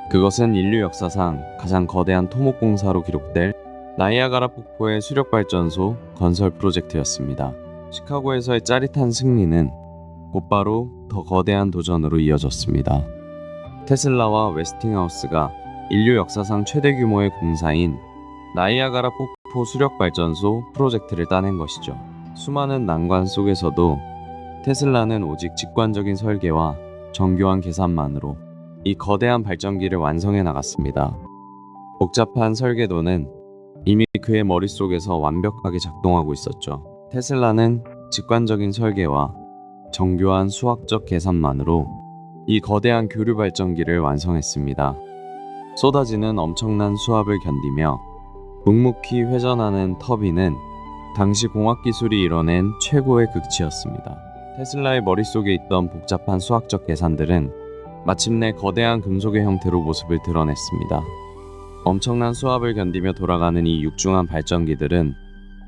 그것은 인류 역사상 가장 거대한 토목공사로 기록될 나이아가라 폭포의 수력발전소 건설 프로젝트였습니다. 시카고에서의 짜릿한 승리는 곧바로 더 거대한 도전으로 이어졌습니다. 테슬라와 웨스팅하우스가 인류 역사상 최대 규모의 공사인 나이아가라 폭포 수력발전소 프로젝트를 따낸 것이죠. 수많은 난관 속에서도 테슬라는 오직 직관적인 설계와 정교한 계산만으로 이 거대한 발전기를 완성해 나갔습니다. 복잡한 설계도는 이미 그의 머릿속에서 완벽하게 작동하고 있었죠. 테슬라는 직관적인 설계와 정교한 수학적 계산만으로 이 거대한 교류 발전기를 완성했습니다. 쏟아지는 엄청난 수압을 견디며 묵묵히 회전하는 터빈은 당시 공학 기술이 이뤄낸 최고의 극치였습니다. 테슬라의 머릿속에 있던 복잡한 수학적 계산들은 마침내 거대한 금속의 형태로 모습을 드러냈습니다. 엄청난 수압을 견디며 돌아가는 이 육중한 발전기들은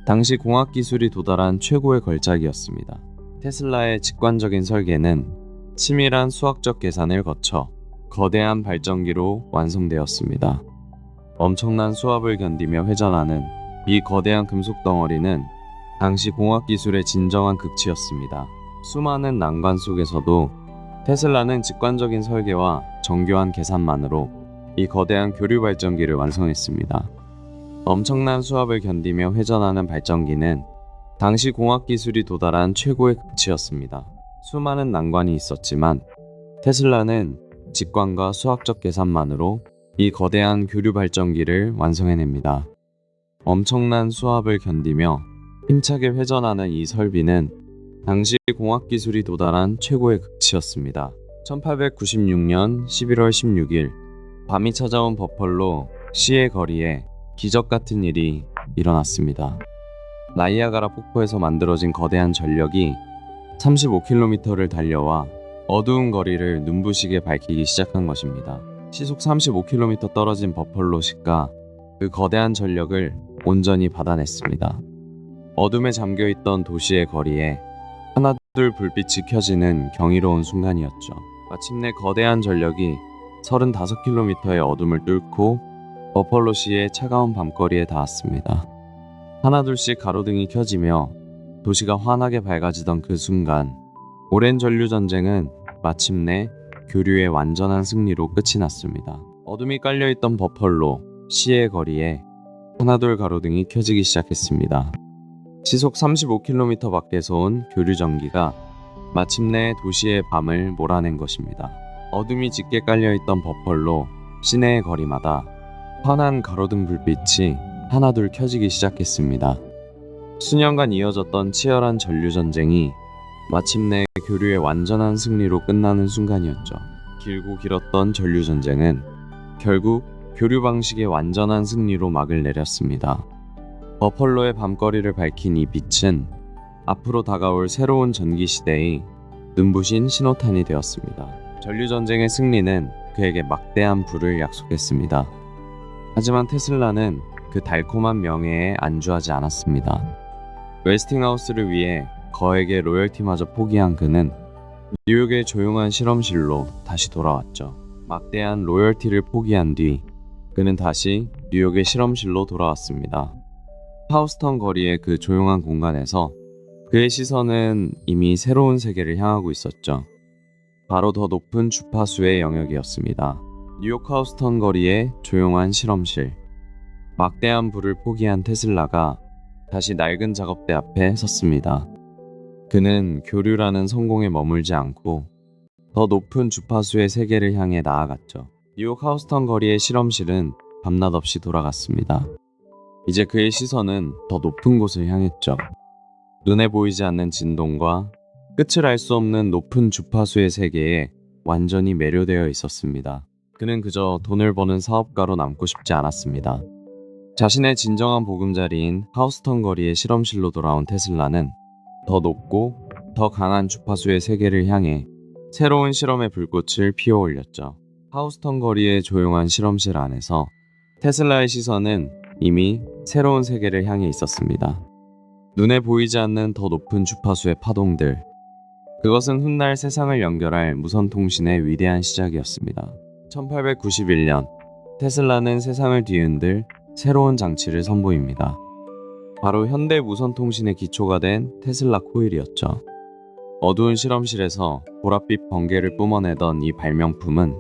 당시 공학 기술이 도달한 최고의 걸작이었습니다. 테슬라의 직관적인 설계는 치밀한 수학적 계산을 거쳐 거대한 발전기로 완성되었습니다. 엄청난 수압을 견디며 회전하는 이 거대한 금속 덩어리는 당시 공학 기술의 진정한 극치였습니다. 수많은 난관 속에서도 테슬라는 직관적인 설계와 정교한 계산만으로 이 거대한 교류 발전기를 완성했습니다. 엄청난 수압을 견디며 회전하는 발전기는 당시 공학 기술이 도달한 최고의 극치였습니다. 수많은 난관이 있었지만 테슬라는 직관과 수학적 계산만으로 이 거대한 교류 발전기를 완성해냅니다. 엄청난 수압을 견디며 힘차게 회전하는 이 설비는 당시 공학 기술이 도달한 최고의 극치였습니다. 1896년 11월 16일 밤이 찾아온 버펄로 시의 거리에 기적 같은 일이 일어났습니다. 나이아가라 폭포에서 만들어진 거대한 전력이 35km를 달려와 어두운 거리를 눈부시게 밝히기 시작한 것입니다. 시속 35km 떨어진 버펄로 시가 그 거대한 전력을 온전히 받아냈습니다. 어둠에 잠겨있던 도시의 거리에 하나둘 불빛이 켜지는 경이로운 순간이었죠. 마침내 거대한 전력이 35km의 어둠을 뚫고 버펄로시의 차가운 밤거리에 닿았습니다. 하나둘씩 가로등이 켜지며 도시가 환하게 밝아지던 그 순간 오랜 전류 전쟁은 마침내 교류의 완전한 승리로 끝이 났습니다. 어둠이 깔려있던 버펄로 시의 거리에 하나둘 가로등이 켜지기 시작했습니다. 시속 35km 밖에서 온 교류 전기가 마침내 도시의 밤을 몰아낸 것입니다. 어둠이 짙게 깔려있던 버펄로 시내의 거리마다 환한 가로등 불빛이 하나둘 켜지기 시작했습니다. 수년간 이어졌던 치열한 전류 전쟁이 마침내 교류의 완전한 승리로 끝나는 순간이었죠. 길고 길었던 전류 전쟁은 결국 교류 방식의 완전한 승리로 막을 내렸습니다. 버펄로의 밤거리를 밝힌 이 빛은 앞으로 다가올 새로운 전기 시대의 눈부신 신호탄이 되었습니다. 전류 전쟁의 승리는 그에게 막대한 부를 약속했습니다. 하지만 테슬라는 그 달콤한 명예에 안주하지 않았습니다. 웨스팅하우스를 위해 거액의 로열티마저 포기한 그는 뉴욕의 조용한 실험실로 다시 돌아왔죠. 막대한 로열티를 포기한 뒤 그는 다시 뉴욕의 실험실로 돌아왔습니다. 하우스턴 거리의 그 조용한 공간에서 그의 시선은 이미 새로운 세계를 향하고 있었죠. 바로 더 높은 주파수의 영역이었습니다. 뉴욕 하우스턴 거리의 조용한 실험실. 막대한 부를 포기한 테슬라가 다시 낡은 작업대 앞에 섰습니다. 그는 교류라는 성공에 머물지 않고 더 높은 주파수의 세계를 향해 나아갔죠. 뉴욕 하우스턴 거리의 실험실은 밤낮 없이 돌아갔습니다. 이제 그의 시선은 더 높은 곳을 향했죠. 눈에 보이지 않는 진동과 끝을 알 수 없는 높은 주파수의 세계에 완전히 매료되어 있었습니다. 그는 그저 돈을 버는 사업가로 남고 싶지 않았습니다. 자신의 진정한 보금자리인 하우스턴 거리의 실험실로 돌아온 테슬라는 더 높고 더 강한 주파수의 세계를 향해 새로운 실험의 불꽃을 피워 올렸죠. 하우스턴 거리의 조용한 실험실 안에서 테슬라의 시선은 이미 새로운 세계를 향해 있었습니다. 눈에 보이지 않는 더 높은 주파수의 파동들. 그것은 훗날 세상을 연결할 무선통신의 위대한 시작이었습니다. 1891년 테슬라는 세상을 뒤흔들 새로운 장치를 선보입니다. 바로 현대 무선통신의 기초가 된 테슬라 코일이었죠. 어두운 실험실에서 보랏빛 번개를 뿜어내던 이 발명품은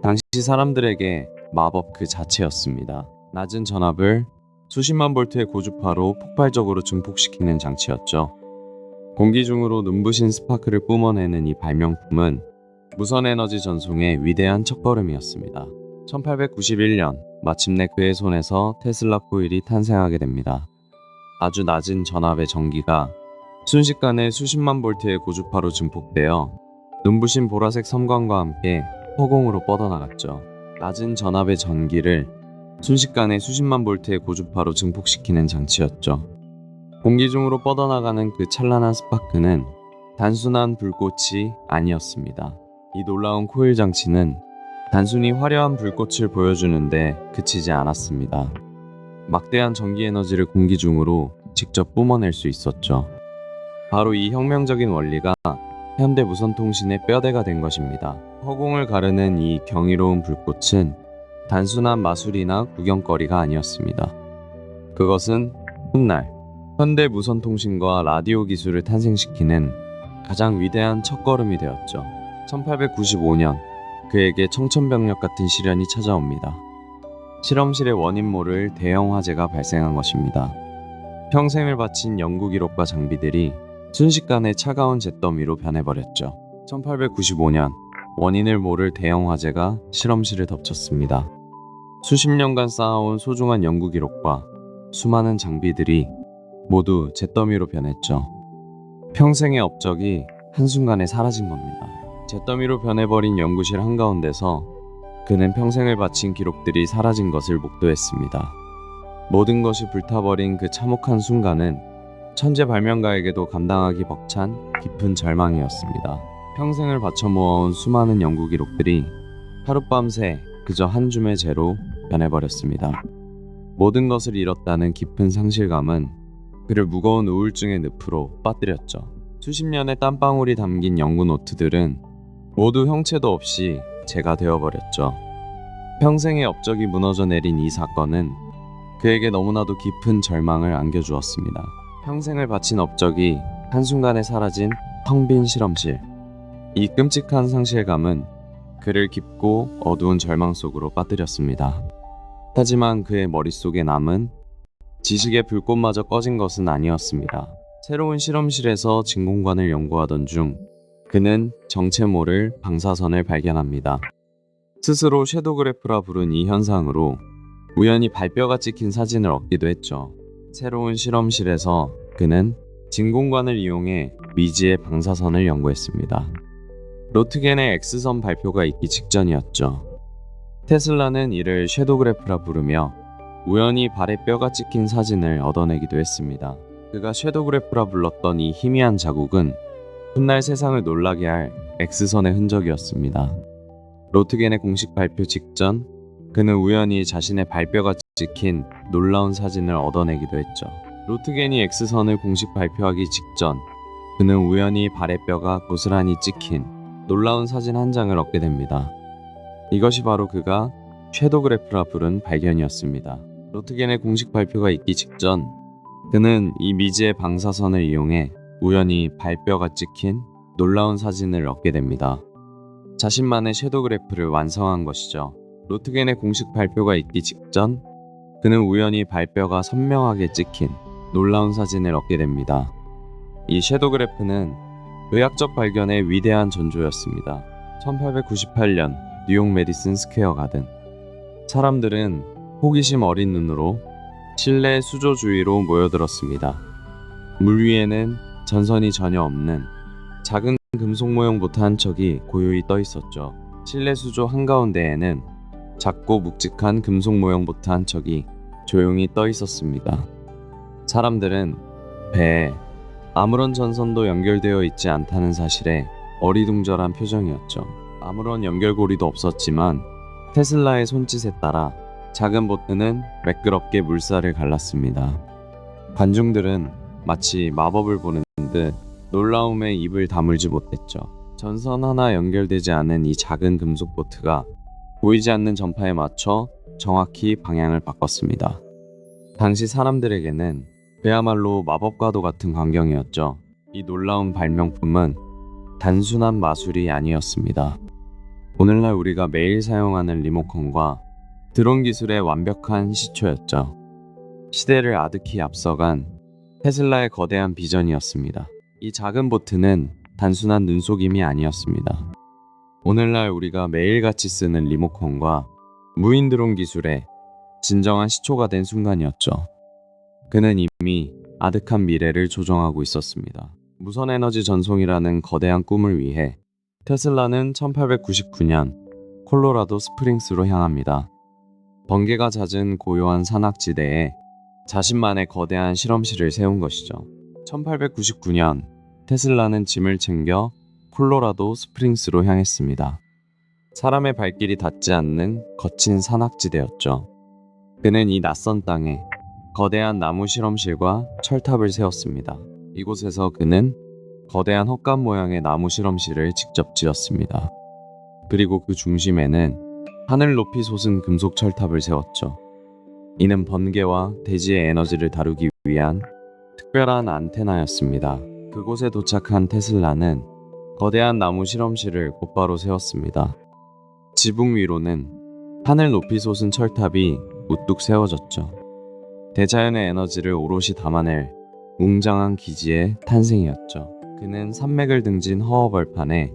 당시 사람들에게 마법 그 자체였습니다. 낮은 전압을 수십만 볼트의 고주파로 폭발적으로 증폭시키는 장치였죠. 공기 중으로 눈부신 스파크를 뿜어내는 이 발명품은 무선에너지 전송의 위대한 첫걸음이었습니다. 1891년 마침내 그의 손에서 테슬라 코일이 탄생하게 됩니다. 아주 낮은 전압의 전기가 순식간에 수십만 볼트의 고주파로 증폭되어 눈부신 보라색 섬광과 함께 허공으로 뻗어나갔죠. 낮은 전압의 전기를 순식간에 수십만 볼트의 고주파로 증폭시키는 장치였죠. 공기 중으로 뻗어나가는 그 찬란한 스파크는 단순한 불꽃이 아니었습니다. 이 놀라운 코일 장치는 단순히 화려한 불꽃을 보여주는데 그치지 않았습니다. 막대한 전기 에너지를 공기 중으로 직접 뿜어낼 수 있었죠. 바로 이 혁명적인 원리가 현대 무선통신의 뼈대가 된 것입니다. 허공을 가르는 이 경이로운 불꽃은 단순한 마술이나 구경거리가 아니었습니다. 그것은 훗날 현대 무선통신과 라디오 기술을 탄생시키는 가장 위대한 첫걸음이 되었죠. 1895년 그에게 청천벽력 같은 시련이 찾아옵니다. 실험실의 원인 모를 대형 화재가 발생한 것입니다. 평생을 바친 연구 기록과 장비들이 순식간에 차가운 잿더미로 변해버렸죠. 1895년 원인을 모를 대형 화재가 실험실을 덮쳤습니다. 수십 년간 쌓아온 소중한 연구 기록과 수많은 장비들이 모두 잿더미로 변했죠. 평생의 업적이 한순간에 사라진 겁니다. 잿더미로 변해버린 연구실 한가운데서 그는 평생을 바친 기록들이 사라진 것을 목도했습니다. 모든 것이 불타버린 그 참혹한 순간은 천재 발명가에게도 감당하기 벅찬 깊은 절망이었습니다. 평생을 바쳐 모아온 수많은 연구 기록들이 하룻밤새 그저 한 줌의 재로 변해버렸습니다. 모든 것을 잃었다는 깊은 상실감은 그를 무거운 우울증의 늪으로 빠뜨렸죠. 수십 년의 땀방울이 담긴 연구 노트들은 모두 형체도 없이 재가 되어버렸죠. 평생의 업적이 무너져 내린 이 사건은 그에게 너무나도 깊은 절망을 안겨주었습니다. 평생을 바친 업적이 한순간에 사라진 텅 빈 실험실. 이 끔찍한 상실감은 그를 깊고 어두운 절망 속으로 빠뜨렸습니다. 하지만 그의 머릿속에 남은 지식의 불꽃마저 꺼진 것은 아니었습니다. 새로운 실험실에서 진공관을 연구하던 중 그는 정체 모를 방사선을 발견합니다. 스스로 섀도그래프라 부른 이 현상으로 우연히 발뼈가 찍힌 사진을 얻기도 했죠. 새로운 실험실에서 그는 진공관을 이용해 미지의 방사선을 연구했습니다. 로트겐의 X선 발표가 있기 직전이었죠. 테슬라는 이를 섀도그래프라 부르며 우연히 발에 뼈가 찍힌 사진을 얻어내기도 했습니다. 그가 섀도그래프라 불렀던 이 희미한 자국은 훗날 세상을 놀라게 할 X선의 흔적이었습니다. 로트겐의 공식 발표 직전 그는 우연히 자신의 발뼈가 찍힌 놀라운 사진을 얻어내기도 했죠. 로트겐이 X선을 공식 발표하기 직전 그는 우연히 발의 뼈가 고스란히 찍힌 놀라운 사진 한 장을 얻게 됩니다. 이것이 바로 그가 섀도그래프라 부른 발견이었습니다. 로트겐의 공식 발표가 있기 직전 그는 이 미지의 방사선을 이용해 우연히 발뼈가 찍힌 놀라운 사진을 얻게 됩니다. 자신만의 섀도그래프를 완성한 것이죠. 로트겐의 공식 발표가 있기 직전 그는 우연히 발뼈가 선명하게 찍힌 놀라운 사진을 얻게 됩니다. 이 섀도그래프는 의학적 발견의 위대한 전조였습니다. 1898년 뉴욕 메디슨 스퀘어 가든. 사람들은 호기심 어린 눈으로 실내 수조 주위로 모여들었습니다. 물 위에는 전선이 전혀 없는 작은 금속 모형 보트 한 척이 고요히 떠 있었죠. 실내 수조 한가운데에는 작고 묵직한 금속 모형 보트 한 척이 조용히 떠 있었습니다. 사람들은 배에 아무런 전선도 연결되어 있지 않다는 사실에 어리둥절한 표정이었죠. 아무런 연결고리도 없었지만 테슬라의 손짓에 따라 작은 보트는 매끄럽게 물살을 갈랐습니다. 관중들은 마치 마법을 보는 듯 놀라움에 입을 다물지 못했죠. 전선 하나 연결되지 않은 이 작은 금속 보트가 보이지 않는 전파에 맞춰 정확히 방향을 바꿨습니다. 당시 사람들에게는 그야말로 마법과도 같은 광경이었죠. 이 놀라운 발명품은 단순한 마술이 아니었습니다. 오늘날 우리가 매일 사용하는 리모컨과 드론 기술의 완벽한 시초였죠. 시대를 아득히 앞서간 테슬라의 거대한 비전이었습니다. 이 작은 보트는 단순한 눈속임이 아니었습니다. 오늘날 우리가 매일같이 쓰는 리모컨과 무인 드론 기술의 진정한 시초가 된 순간이었죠. 그는 이미 아득한 미래를 조종하고 있었습니다. 무선에너지 전송이라는 거대한 꿈을 위해 테슬라는 1899년 콜로라도 스프링스로 향합니다. 번개가 잦은 고요한 산악지대에 자신만의 거대한 실험실을 세운 것이죠. 1899년 테슬라는 짐을 챙겨 콜로라도 스프링스로 향했습니다. 사람의 발길이 닿지 않는 거친 산악지대였죠. 그는 이 낯선 땅에 거대한 나무 실험실과 철탑을 세웠습니다. 이곳에서 그는 거대한 헛간 모양의 나무 실험실을 직접 지었습니다. 그리고 그 중심에는 하늘 높이 솟은 금속 철탑을 세웠죠. 이는 번개와 대지의 에너지를 다루기 위한 특별한 안테나였습니다. 그곳에 도착한 테슬라는 거대한 나무 실험실을 곧바로 세웠습니다. 지붕 위로는 하늘 높이 솟은 철탑이 우뚝 세워졌죠. 대자연의 에너지를 오롯이 담아낼 웅장한 기지의 탄생이었죠. 그는 산맥을 등진 허허벌판에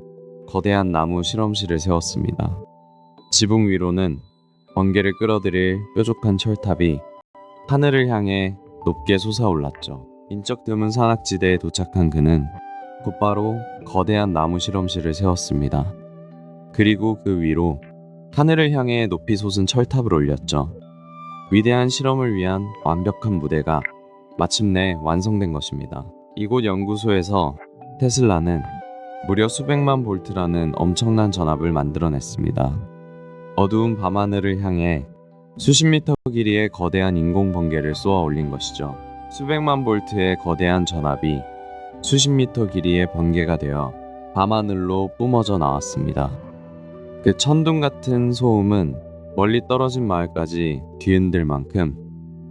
거대한 나무 실험실을 세웠습니다. 지붕 위로는 번개를 끌어들일 뾰족한 철탑이 하늘을 향해 높게 솟아올랐죠. 인적 드문 산악지대에 도착한 그는 곧바로 거대한 나무 실험실을 세웠습니다. 그리고 그 위로 하늘을 향해 높이 솟은 철탑을 올렸죠. 위대한 실험을 위한 완벽한 무대가 마침내 완성된 것입니다. 이곳 연구소에서 테슬라는 무려 수백만 볼트라는 엄청난 전압을 만들어냈습니다. 어두운 밤하늘을 향해 수십 미터 길이의 거대한 인공 번개를 쏘아 올린 것이죠. 수백만 볼트의 거대한 전압이 수십 미터 길이의 번개가 되어 밤하늘로 뿜어져 나왔습니다. 그 천둥 같은 소음은 멀리 떨어진 마을까지 뒤흔들 만큼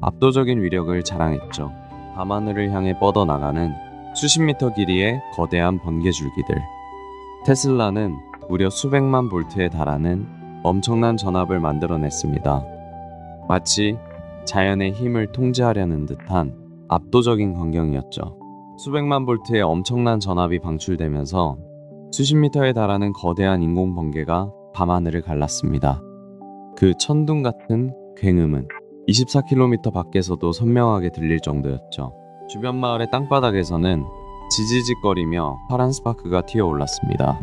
압도적인 위력을 자랑했죠. 밤하늘을 향해 뻗어나가는 수십 미터 길이의 거대한 번개 줄기들. 테슬라는 무려 수백만 볼트에 달하는 엄청난 전압을 만들어냈습니다. 마치 자연의 힘을 통제하려는 듯한 압도적인 광경이었죠. 수백만 볼트의 엄청난 전압이 방출되면서 수십 미터에 달하는 거대한 인공 번개가 밤하늘을 갈랐습니다. 그 천둥 같은 굉음은 24km 밖에서도 선명하게 들릴 정도였죠. 주변 마을의 땅바닥에서는 지지직거리며 파란 스파크가 튀어올랐습니다.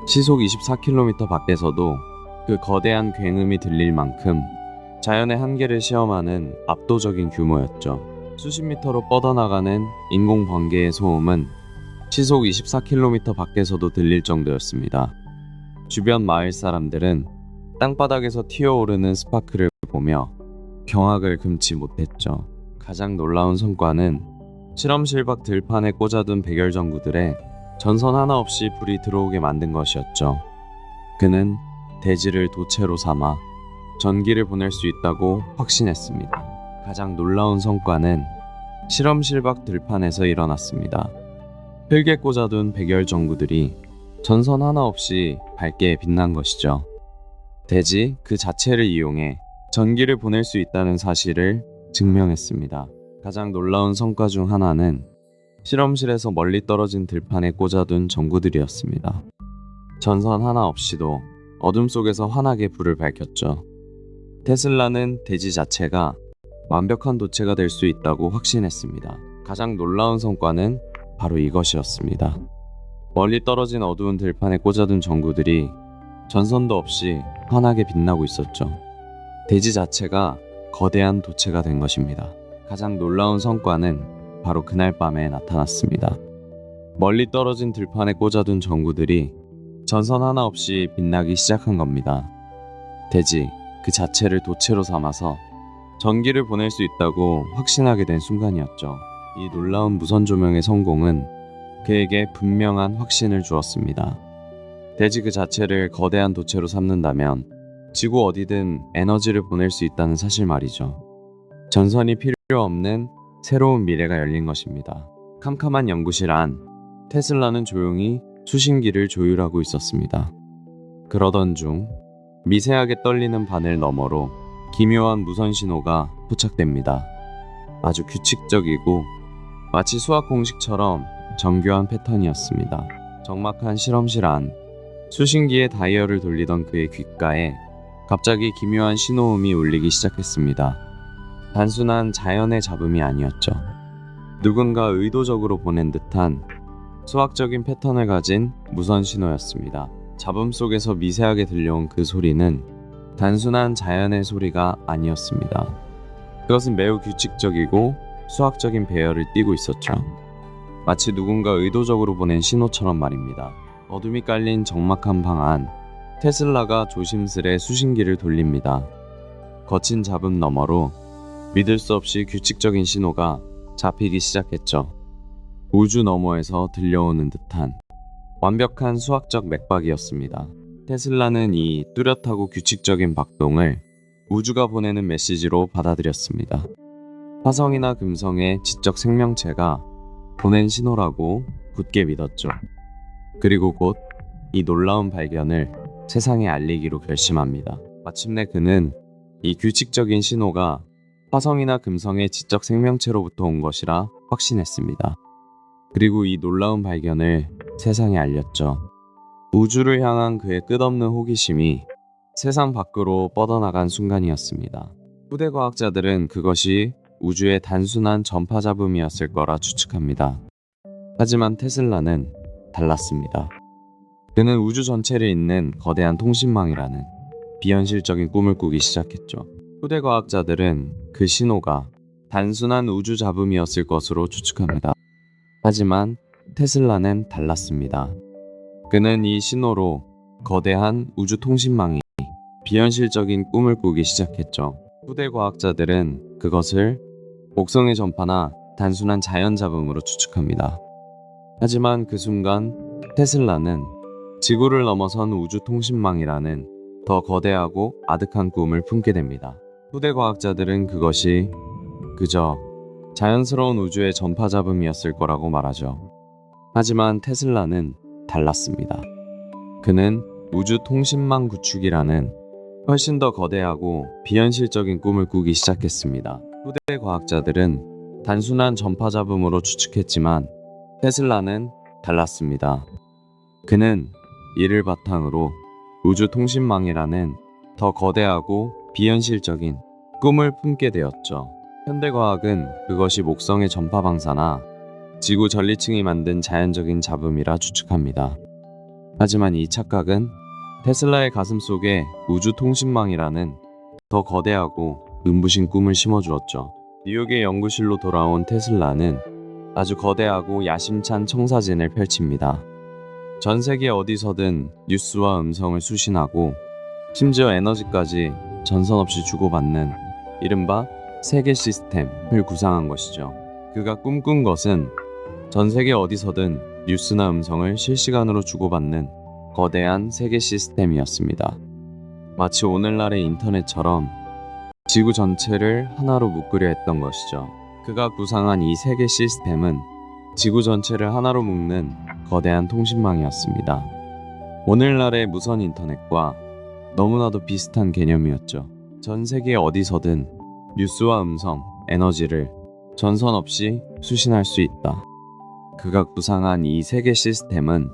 시속 24km 밖에서도 그 거대한 굉음이 들릴 만큼 자연의 한계를 시험하는 압도적인 규모였죠. 수십 미터로 뻗어나가는 인공 번개의 소음은 시속 24km 밖에서도 들릴 정도였습니다. 주변 마을 사람들은 땅바닥에서 튀어오르는 스파크를 보며 경악을 금치 못했죠. 가장 놀라운 성과는 실험실 밖 들판에 꽂아둔 백열전구들에 전선 하나 없이 불이 들어오게 만든 것이었죠. 그는 대지를 도체로 삼아 전기를 보낼 수 있다고 확신했습니다. 가장 놀라운 성과는 실험실 밖 들판에서 일어났습니다. 흙에 꽂아둔 백열전구들이 전선 하나 없이 밝게 빛난 것이죠. 대지 그 자체를 이용해 전기를 보낼 수 있다는 사실을 증명했습니다. 가장 놀라운 성과 중 하나는 실험실에서 멀리 떨어진 들판에 꽂아둔 전구들이었습니다. 전선 하나 없이도 어둠 속에서 환하게 불을 밝혔죠. 테슬라는 대지 자체가 완벽한 도체가 될 수 있다고 확신했습니다. 가장 놀라운 성과는 바로 이것이었습니다. 멀리 떨어진 어두운 들판에 꽂아둔 전구들이 전선도 없이 환하게 빛나고 있었죠. 대지 자체가 거대한 도체가 된 것입니다. 가장 놀라운 성과는 바로 그날 밤에 나타났습니다. 멀리 떨어진 들판에 꽂아둔 전구들이 전선 하나 없이 빛나기 시작한 겁니다. 대지 그 자체를 도체로 삼아서 전기를 보낼 수 있다고 확신하게 된 순간이었죠. 이 놀라운 무선 조명의 성공은 그에게 분명한 확신을 주었습니다. 대지 그 자체를 거대한 도체로 삼는다면 지구 어디든 에너지를 보낼 수 있다는 사실 말이죠. 전선이 필요 없는 새로운 미래가 열린 것입니다. 캄캄한 연구실 안 테슬라는 조용히 수신기를 조율하고 있었습니다. 그러던 중 미세하게 떨리는 바늘 너머로 기묘한 무선 신호가 포착됩니다. 아주 규칙적이고 마치 수학 공식처럼 정교한 패턴이었습니다. 적막한 실험실 안 수신기에 다이얼을 돌리던 그의 귓가에 갑자기 기묘한 신호음이 울리기 시작했습니다. 단순한 자연의 잡음이 아니었죠. 누군가 의도적으로 보낸 듯한 수학적인 패턴을 가진 무선 신호였습니다. 잡음 속에서 미세하게 들려온 그 소리는 단순한 자연의 소리가 아니었습니다. 그것은 매우 규칙적이고 수학적인 배열을 띠고 있었죠. 마치 누군가 의도적으로 보낸 신호처럼 말입니다. 어둠이 깔린 적막한 방 안 테슬라가 조심스레 수신기를 돌립니다. 거친 잡음 너머로 믿을 수 없이 규칙적인 신호가 잡히기 시작했죠. 우주 너머에서 들려오는 듯한 완벽한 수학적 맥박이었습니다. 테슬라는 이 뚜렷하고 규칙적인 박동을 우주가 보내는 메시지로 받아들였습니다. 화성이나 금성의 지적 생명체가 보낸 신호라고 굳게 믿었죠. 그리고 곧 이 놀라운 발견을 세상에 알리기로 결심합니다. 마침내 그는 이 규칙적인 신호가 화성이나 금성의 지적 생명체로부터 온 것이라 확신했습니다. 그리고 이 놀라운 발견을 세상에 알렸죠. 우주를 향한 그의 끝없는 호기심이 세상 밖으로 뻗어나간 순간이었습니다. 후대 과학자들은 그것이 우주의 단순한 전파 잡음이었을 거라 추측합니다. 하지만 테슬라는 달랐습니다. 그는 우주 전체를 잇는 거대한 통신망이라는 비현실적인 꿈을 꾸기 시작했죠. 후대 과학자들은 그 신호가 단순한 우주 잡음이었을 것으로 추측합니다. 하지만 테슬라는 달랐습니다. 그는 이 신호로 거대한 우주 통신망이 비현실적인 꿈을 꾸기 시작했죠. 후대 과학자들은 그것을 목성의 전파나 단순한 자연 잡음으로 추측합니다. 하지만 그 순간 테슬라는 지구를 넘어선 우주 통신망이라는 더 거대하고 아득한 꿈을 품게 됩니다. 후대 과학자들은 그것이 그저 자연스러운 우주의 전파 잡음이었을 거라고 말하죠. 하지만 테슬라는 달랐습니다. 그는 우주 통신망 구축이라는 훨씬 더 거대하고 비현실적인 꿈을 꾸기 시작했습니다. 후대 과학자들은 단순한 전파 잡음으로 추측했지만 테슬라는 달랐습니다. 그는 이를 바탕으로 우주 통신망이라는 더 거대하고 비현실적인 꿈을 품게 되었죠. 현대과학은 그것이 목성의 전파 방사나 지구 전리층이 만든 자연적인 잡음이라 추측합니다. 하지만 이 착각은 테슬라의 가슴 속에 우주 통신망이라는 더 거대하고 눈부신 꿈을 심어주었죠. 뉴욕의 연구실로 돌아온 테슬라는 아주 거대하고 야심찬 청사진을 펼칩니다. 전 세계 어디서든 뉴스와 음성을 수신하고 심지어 에너지까지 전선 없이 주고받는 이른바 세계 시스템을 구상한 것이죠. 그가 꿈꾼 것은 전 세계 어디서든 뉴스나 음성을 실시간으로 주고받는 거대한 세계 시스템이었습니다. 마치 오늘날의 인터넷처럼 지구 전체를 하나로 묶으려 했던 것이죠. 그가 구상한 이 세계 시스템은 지구 전체를 하나로 묶는 거대한 통신망이었습니다. 오늘날의 무선 인터넷과 너무나도 비슷한 개념이었죠. 전 세계 어디서든 뉴스와 음성, 에너지를 전선 없이 수신할 수 있다. 그가 구상한 이 세계 시스템은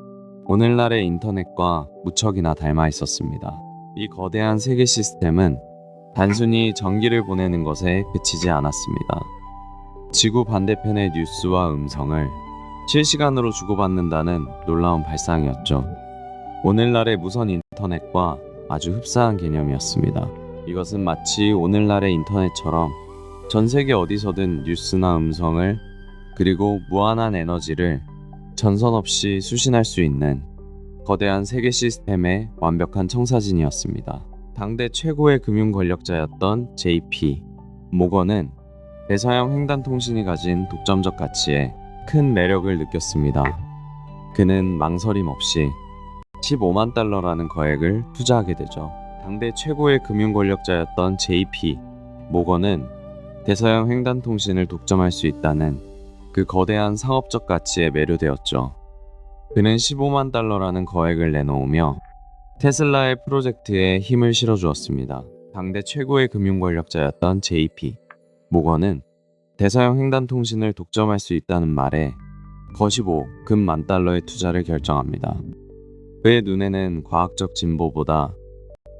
오늘날의 인터넷과 무척이나 닮아 있었습니다. 이 거대한 세계 시스템은 단순히 전기를 보내는 것에 그치지 않았습니다. 지구 반대편의 뉴스와 음성을 실시간으로 주고받는다는 놀라운 발상이었죠. 오늘날의 무선 인터넷과 아주 흡사한 개념이었습니다. 이것은 마치 오늘날의 인터넷처럼 전 세계 어디서든 뉴스나 음성을 그리고 무한한 에너지를 전선 없이 수신할 수 있는 거대한 세계 시스템의 완벽한 청사진이었습니다. 당대 최고의 금융 권력자였던 JP 모건은 대서양 횡단통신이 가진 독점적 가치에 큰 매력을 느꼈습니다. 그는 망설임 없이 15만 달러라는 거액을 투자하게 되죠. 당대 최고의 금융 권력자였던 JP 모건은 대서양 횡단통신을 독점할 수 있다는 그 거대한 상업적 가치에 매료되었죠. 그는 15만 달러라는 거액을 내놓으며 테슬라의 프로젝트에 힘을 실어주었습니다. 당대 최고의 금융 권력자였던 JP 모건은 대서양 횡단통신을 독점할 수 있다는 말에 거시고 금 10,000달러의 투자를 결정합니다. 그의 눈에는 과학적 진보보다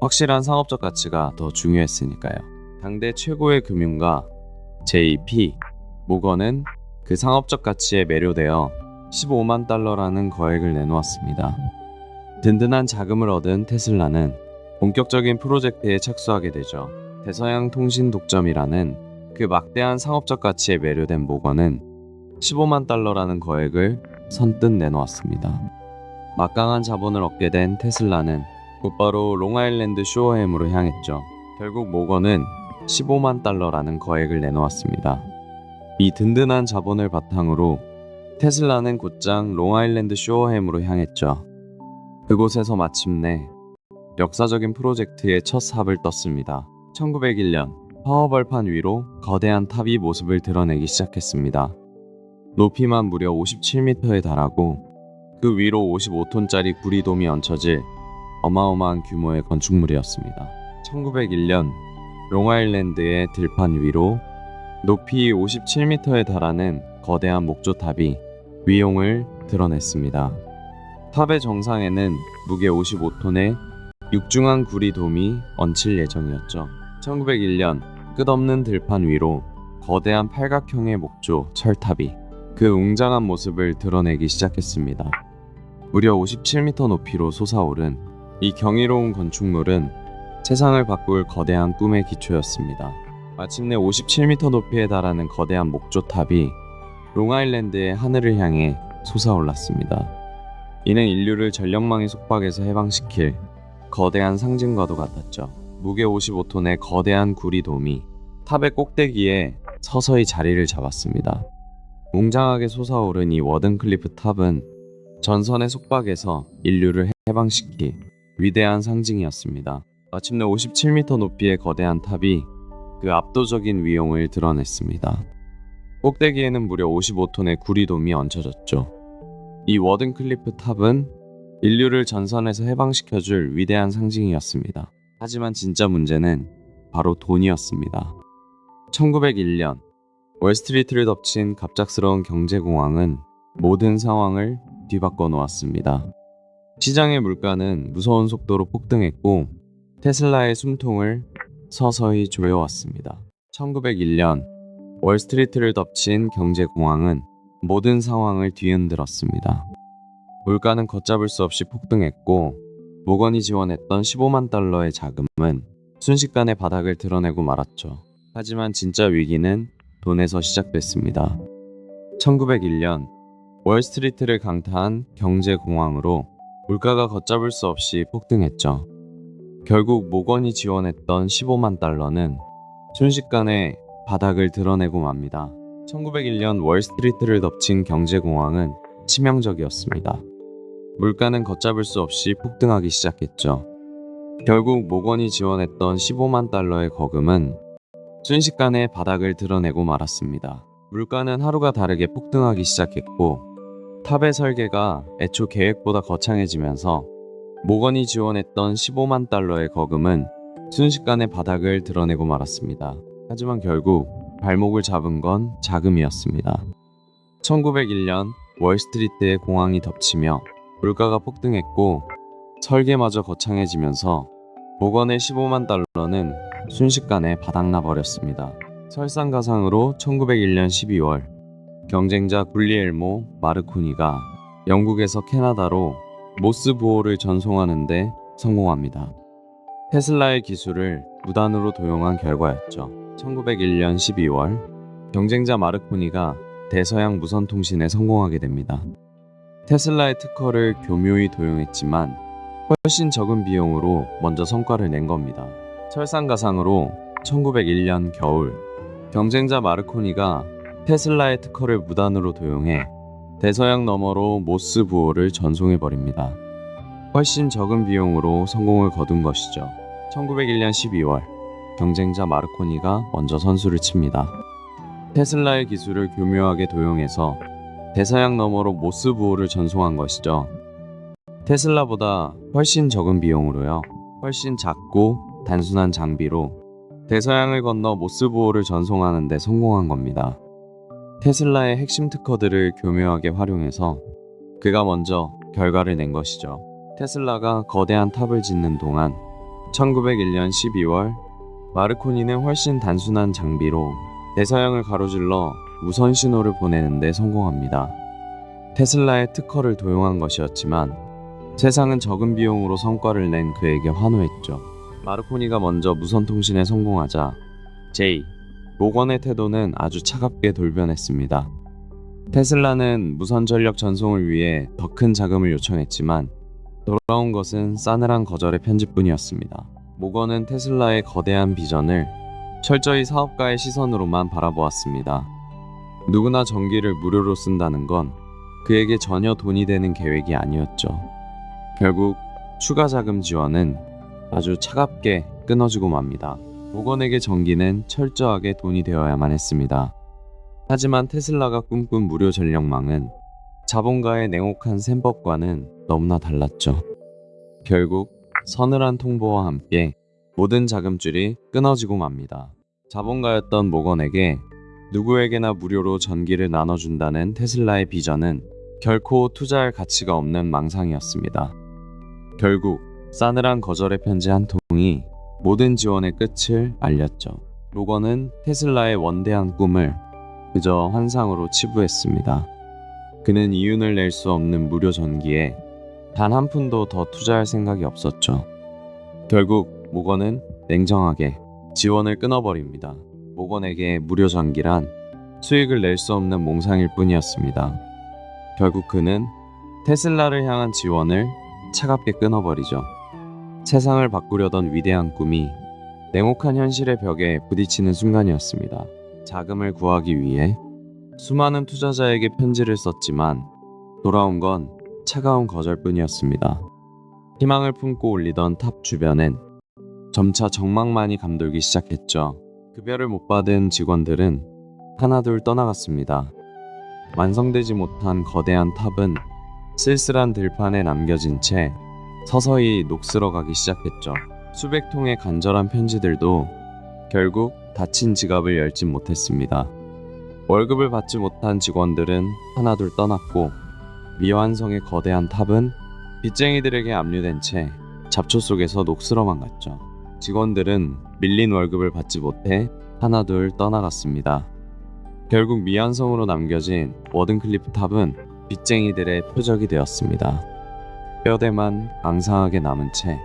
확실한 상업적 가치가 더 중요했으니까요. 당대 최고의 금융가 JP 모건은 그 상업적 가치에 매료되어 15만 달러라는 거액을 내놓았습니다. 든든한 자금을 얻은 테슬라는 본격적인 프로젝트에 착수하게 되죠. 대서양 통신 독점이라는 그 막대한 상업적 가치에 매료된 모건은 15만 달러라는 거액을 선뜻 내놓았습니다. 막강한 자본을 얻게 된 테슬라는 곧바로 롱아일랜드 쇼어햄으로 향했죠. 결국 모건은 15만 달러라는 거액을 내놓았습니다. 이 든든한 자본을 바탕으로 테슬라는 곧장 롱아일랜드 쇼어햄으로 향했죠. 그곳에서 마침내 역사적인 프로젝트의 첫 삽을 떴습니다. 1901년 파워벌판 위로 거대한 탑이 모습을 드러내기 시작했습니다. 높이만 무려 57m에 달하고 그 위로 55톤짜리 구리돔이 얹혀질 어마어마한 규모의 건축물이었습니다. 1901년 롱아일랜드의 들판 위로 높이 57m에 달하는 거대한 목조탑이 위용을 드러냈습니다. 탑의 정상에는 무게 55톤의 육중한 구리돔이 얹힐 예정이었죠. 1901년 끝없는 들판 위로 거대한 팔각형의 목조 철탑이 그 웅장한 모습을 드러내기 시작했습니다. 무려 57m 높이로 솟아오른 이 경이로운 건축물은 세상을 바꿀 거대한 꿈의 기초였습니다. 마침내 57m 높이에 달하는 거대한 목조탑이 롱아일랜드의 하늘을 향해 솟아올랐습니다. 이는 인류를 전력망의 속박에서 해방시킬 거대한 상징과도 같았죠. 무게 55톤의 거대한 구리돔이 탑의 꼭대기에 서서히 자리를 잡았습니다. 웅장하게 솟아오른 이 워든클리프 탑은 전선의 속박에서 인류를 해방시키 위대한 상징이었습니다. 마침내 57m 높이의 거대한 탑이 그 압도적인 위용을 드러냈습니다. 꼭대기에는 무려 55톤의 구리돔이 얹혀졌죠. 이 워든클리프 탑은 인류를 전선에서 해방시켜줄 위대한 상징이었습니다. 하지만 진짜 문제는 바로 돈이었습니다. 1901년 월스트리트를 덮친 갑작스러운 경제공황은 모든 상황을 뒤바꿔 놓았습니다. 시장의 물가는 무서운 속도로 폭등했고 테슬라의 숨통을 서서히 조여왔습니다. 1901년 월스트리트를 덮친 경제공황은 모든 상황을 뒤흔들었습니다. 물가는 걷잡을 수 없이 폭등했고 모건이 지원했던 15만 달러의 자금은 순식간에 바닥을 드러내고 말았죠. 하지만 진짜 위기는 돈에서 시작됐습니다. 1901년 월스트리트를 강타한 경제공황으로 물가가 걷잡을 수 없이 폭등했죠. 결국 모건이 지원했던 15만 달러는 순식간에 바닥을 드러내고 맙니다. 1901년 월스트리트를 덮친 경제공황은 치명적이었습니다. 물가는 걷잡을 수 없이 폭등하기 시작했죠. 결국 모건이 지원했던 15만 달러의 거금은 순식간에 바닥을 드러내고 말았습니다. 물가는 하루가 다르게 폭등하기 시작했고 탑의 설계가 애초 계획보다 거창해지면서 모건이 지원했던 15만 달러의 거금은 순식간에 바닥을 드러내고 말았습니다. 하지만 결국 발목을 잡은 건 자금이었습니다. 1901년 월스트리트의 공황이 덮치며 물가가 폭등했고 설계마저 거창해지면서 모건의 15만 달러는 순식간에 바닥나 버렸습니다. 설상가상으로 1901년 12월 경쟁자 굴리엘모 마르코니가 영국에서 캐나다로 모스 부호를 전송하는 데 성공합니다. 테슬라의 기술을 무단으로 도용한 결과였죠. 1901년 12월 경쟁자 마르코니가 대서양 무선통신에 성공하게 됩니다. 테슬라의 특허를 교묘히 도용했지만 훨씬 적은 비용으로 먼저 성과를 낸 겁니다. 설상가상으로 1901년 겨울 경쟁자 마르코니가 테슬라의 특허를 무단으로 도용해 대서양 너머로 모스 부호를 전송해버립니다. 훨씬 적은 비용으로 성공을 거둔 것이죠. 1901년 12월 경쟁자 마르코니가 먼저 선수를 칩니다. 테슬라의 기술을 교묘하게 도용해서 대서양 너머로 모스 부호를 전송한 것이죠. 테슬라보다 훨씬 적은 비용으로요. 훨씬 작고 단순한 장비로 대서양을 건너 모스 부호를 전송하는 데 성공한 겁니다. 테슬라의 핵심 특허들을 교묘하게 활용해서 그가 먼저 결과를 낸 것이죠. 테슬라가 거대한 탑을 짓는 동안 1901년 12월 마르코니는 훨씬 단순한 장비로 대서양을 가로질러 무선 신호를 보내는 데 성공합니다. 테슬라의 특허를 도용한 것이었지만 세상은 적은 비용으로 성과를 낸 그에게 환호했죠. 마르코니가 먼저 무선 통신에 성공하자 모건의 태도는 아주 차갑게 돌변했습니다. 테슬라는 무선 전력 전송을 위해 더 큰 자금을 요청했지만 돌아온 것은 싸늘한 거절의 편지뿐이었습니다. 모건은 테슬라의 거대한 비전을 철저히 사업가의 시선으로만 바라보았습니다. 누구나 전기를 무료로 쓴다는 건 그에게 전혀 돈이 되는 계획이 아니었죠. 결국 추가 자금 지원은 아주 차갑게 끊어지고 맙니다. 모건에게 전기는 철저하게 돈이 되어야만 했습니다. 하지만 테슬라가 꿈꾼 무료 전력망은 자본가의 냉혹한 셈법과는 너무나 달랐죠. 결국 서늘한 통보와 함께 모든 자금줄이 끊어지고 맙니다. 자본가였던 모건에게 누구에게나 무료로 전기를 나눠준다는 테슬라의 비전은 결코 투자할 가치가 없는 망상이었습니다. 결국 싸늘한 거절의 편지 한 통이 모든 지원의 끝을 알렸죠. 모건은 테슬라의 원대한 꿈을 그저 환상으로 치부했습니다. 그는 이윤을 낼 수 없는 무료 전기에 단 한 푼도 더 투자할 생각이 없었죠. 결국 모건은 냉정하게 지원을 끊어버립니다. 모건에게 무료 전기란 수익을 낼 수 없는 몽상일 뿐이었습니다. 결국 그는 테슬라를 향한 지원을 차갑게 끊어버리죠. 세상을 바꾸려던 위대한 꿈이 냉혹한 현실의 벽에 부딪히는 순간이었습니다. 자금을 구하기 위해 수많은 투자자에게 편지를 썼지만 돌아온 건 차가운 거절뿐이었습니다. 희망을 품고 올리던 탑 주변엔 점차 적망만이 감돌기 시작했죠. 급여를 못 받은 직원들은 하나둘 떠나갔습니다. 완성되지 못한 거대한 탑은 쓸쓸한 들판에 남겨진 채 서서히 녹슬어가기 시작했죠. 수백 통의 간절한 편지들도 결국 닫힌 지갑을 열진 못했습니다. 월급을 받지 못한 직원들은 하나둘 떠났고 미완성의 거대한 탑은 빚쟁이들에게 압류된 채 잡초 속에서 녹슬어만 갔죠. 직원들은 밀린 월급을 받지 못해 하나둘 떠나갔습니다. 결국 미완성으로 남겨진 워든클리프 탑은 빚쟁이들의 표적이 되었습니다. 뼈대만 앙상하게 남은 채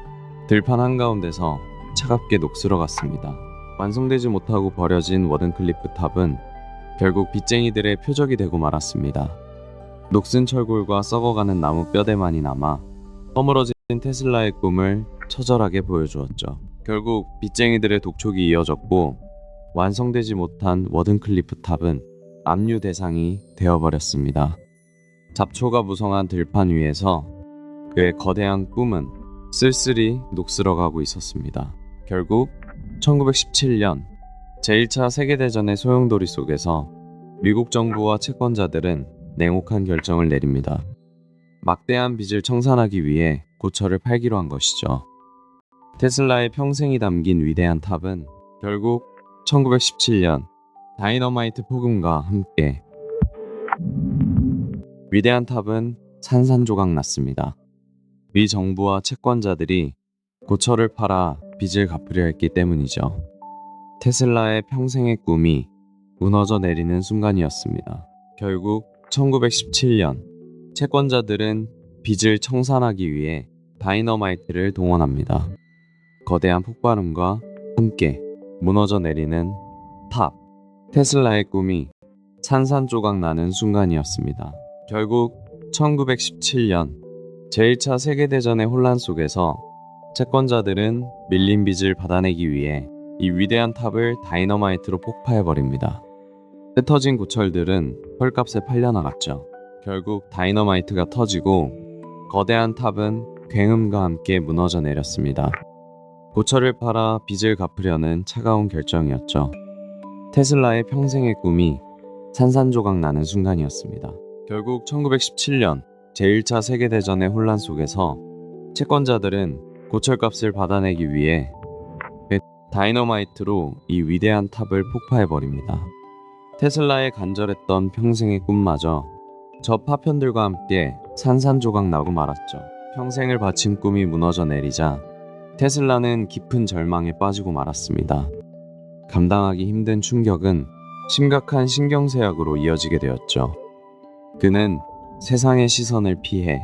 들판 한가운데서 차갑게 녹슬어갔습니다. 완성되지 못하고 버려진 워든클리프 탑은 결국 빚쟁이들의 표적이 되고 말았습니다. 녹슨 철골과 썩어가는 나무 뼈대만이 남아 허물어진 테슬라의 꿈을 처절하게 보여주었죠. 결국 빚쟁이들의 독촉이 이어졌고 완성되지 못한 워든클리프 탑은 압류 대상이 되어버렸습니다. 잡초가 무성한 들판 위에서 그의 거대한 꿈은 쓸쓸히 녹슬어가고 있었습니다. 결국 1917년 제1차 세계대전의 소용돌이 속에서 미국 정부와 채권자들은 냉혹한 결정을 내립니다. 막대한 빚을 청산하기 위해 고철을 팔기로 한 것이죠. 테슬라의 평생이 담긴 위대한 탑은 결국 1917년 다이너마이트 폭음과 함께 위대한 탑은 산산조각 났습니다. 미 정부와 채권자들이 고철을 팔아 빚을 갚으려 했기 때문이죠. 테슬라의 평생의 꿈이 무너져 내리는 순간이었습니다. 결국 1917년 채권자들은 빚을 청산하기 위해 다이너마이트를 동원합니다. 거대한 폭발음과 함께 무너져 내리는 탑, 테슬라의 꿈이 산산조각 나는 순간이었습니다. 결국 1917년 제1차 세계대전의 혼란 속에서 채권자들은 밀린 빚을 받아내기 위해 이 위대한 탑을 다이너마이트로 폭파해버립니다. 흩어진 고철들은 헐값에 팔려나갔죠. 결국 다이너마이트가 터지고 거대한 탑은 굉음과 함께 무너져 내렸습니다. 고철을 팔아 빚을 갚으려는 차가운 결정이었죠. 테슬라의 평생의 꿈이 산산조각 나는 순간이었습니다. 결국 1917년 제1차 세계대전의 혼란 속에서 채권자들은 고철값을 받아내기 위해 다이너마이트로 이 위대한 탑을 폭파해버립니다. 테슬라의 간절했던 평생의 꿈마저 저 파편들과 함께 산산조각 나고 말았죠. 평생을 바친 꿈이 무너져 내리자 테슬라는 깊은 절망에 빠지고 말았습니다. 감당하기 힘든 충격은 심각한 신경쇠약으로 이어지게 되었죠. 그는 세상의 시선을 피해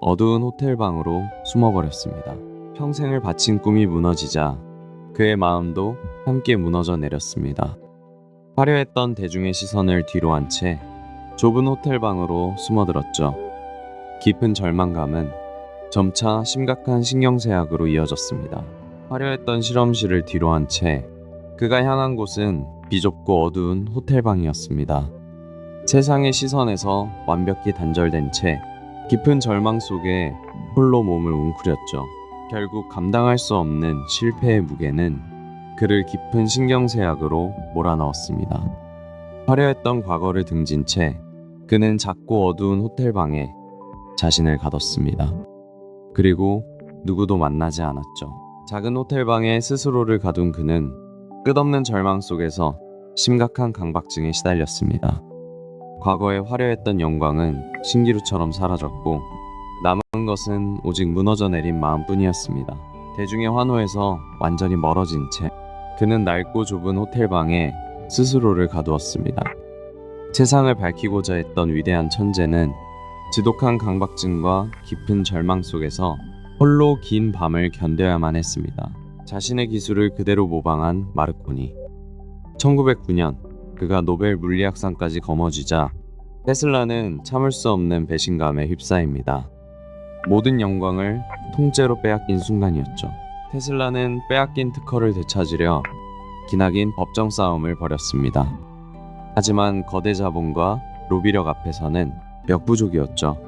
어두운 호텔방으로 숨어버렸습니다. 평생을 바친 꿈이 무너지자 그의 마음도 함께 무너져 내렸습니다. 화려했던 대중의 시선을 뒤로 한 채 좁은 호텔방으로 숨어들었죠. 깊은 절망감은 점차 심각한 신경쇠약으로 이어졌습니다. 화려했던 실험실을 뒤로 한 채 그가 향한 곳은 비좁고 어두운 호텔방이었습니다. 세상의 시선에서 완벽히 단절된 채 깊은 절망 속에 홀로 몸을 웅크렸죠. 결국 감당할 수 없는 실패의 무게는 그를 깊은 신경쇠약으로 몰아넣었습니다. 화려했던 과거를 등진 채 그는 작고 어두운 호텔방에 자신을 가뒀습니다. 그리고 누구도 만나지 않았죠. 작은 호텔방에 스스로를 가둔 그는 끝없는 절망 속에서 심각한 강박증에 시달렸습니다. 과거에 화려했던 영광은 신기루처럼 사라졌고 남은 것은 오직 무너져 내린 마음뿐이었습니다. 대중의 환호에서 완전히 멀어진 채 그는 낡고 좁은 호텔방에 스스로를 가두었습니다. 세상을 밝히고자 했던 위대한 천재는 지독한 강박증과 깊은 절망 속에서 홀로 긴 밤을 견뎌야만 했습니다. 자신의 기술을 그대로 모방한 마르코니. 1909년 그가 노벨 물리학상까지 거머쥐자 테슬라는 참을 수 없는 배신감에 휩싸입니다. 모든 영광을 통째로 빼앗긴 순간이었죠. 테슬라는 빼앗긴 특허를 되찾으려 기나긴 법정 싸움을 벌였습니다. 하지만 거대 자본과 로비력 앞에서는 역부족이었죠.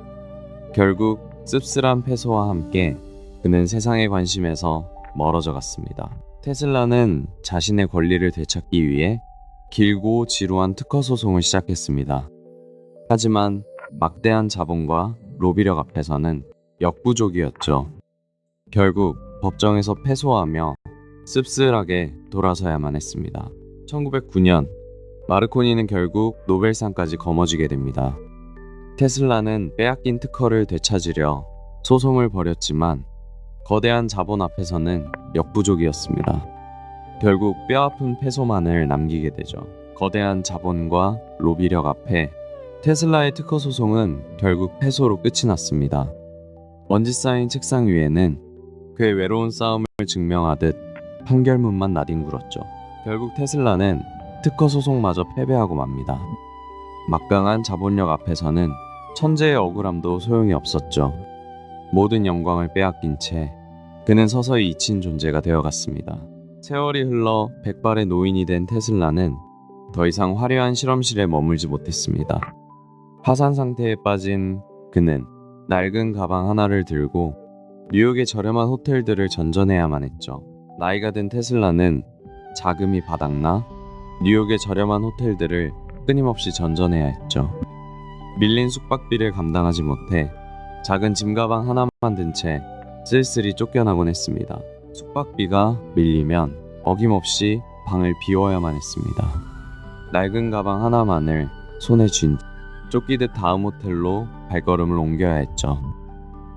결국 씁쓸한 패소와 함께 그는 세상의 관심에서 멀어져 갔습니다. 테슬라는 자신의 권리를 되찾기 위해 길고 지루한 특허 소송을 시작했습니다. 하지만 막대한 자본과 로비력 앞에서는 역부족이었죠. 결국 법정에서 패소하며 씁쓸하게 돌아서야만 했습니다. 1909년 마르코니는 결국 노벨상까지 거머쥐게 됩니다. 테슬라는 빼앗긴 특허를 되찾으려 소송을 벌였지만 거대한 자본 앞에서는 역부족이었습니다. 결국 뼈아픈 패소만을 남기게 되죠. 거대한 자본과 로비력 앞에 테슬라의 특허 소송은 결국 패소로 끝이 났습니다. 먼지 쌓인 책상 위에는 그의 외로운 싸움을 증명하듯 판결문만 나뒹굴었죠. 결국 테슬라는 특허 소송마저 패배하고 맙니다. 막강한 자본력 앞에서는 천재의 억울함도 소용이 없었죠. 모든 영광을 빼앗긴 채 그는 서서히 잊힌 존재가 되어갔습니다. 세월이 흘러 백발의 노인이 된 테슬라는 더 이상 화려한 실험실에 머물지 못했습니다. 파산 상태에 빠진 그는 낡은 가방 하나를 들고 뉴욕의 저렴한 호텔들을 전전해야만 했죠. 나이가 든 테슬라는 자금이 바닥나 뉴욕의 저렴한 호텔들을 끊임없이 전전해야 했죠. 밀린 숙박비를 감당하지 못해 작은 짐가방 하나만 든 채 쓸쓸히 쫓겨나곤 했습니다. 숙박비가 밀리면 어김없이 방을 비워야만 했습니다. 낡은 가방 하나만을 손에 쥔 쫓기듯 다음 호텔로 발걸음을 옮겨야 했죠.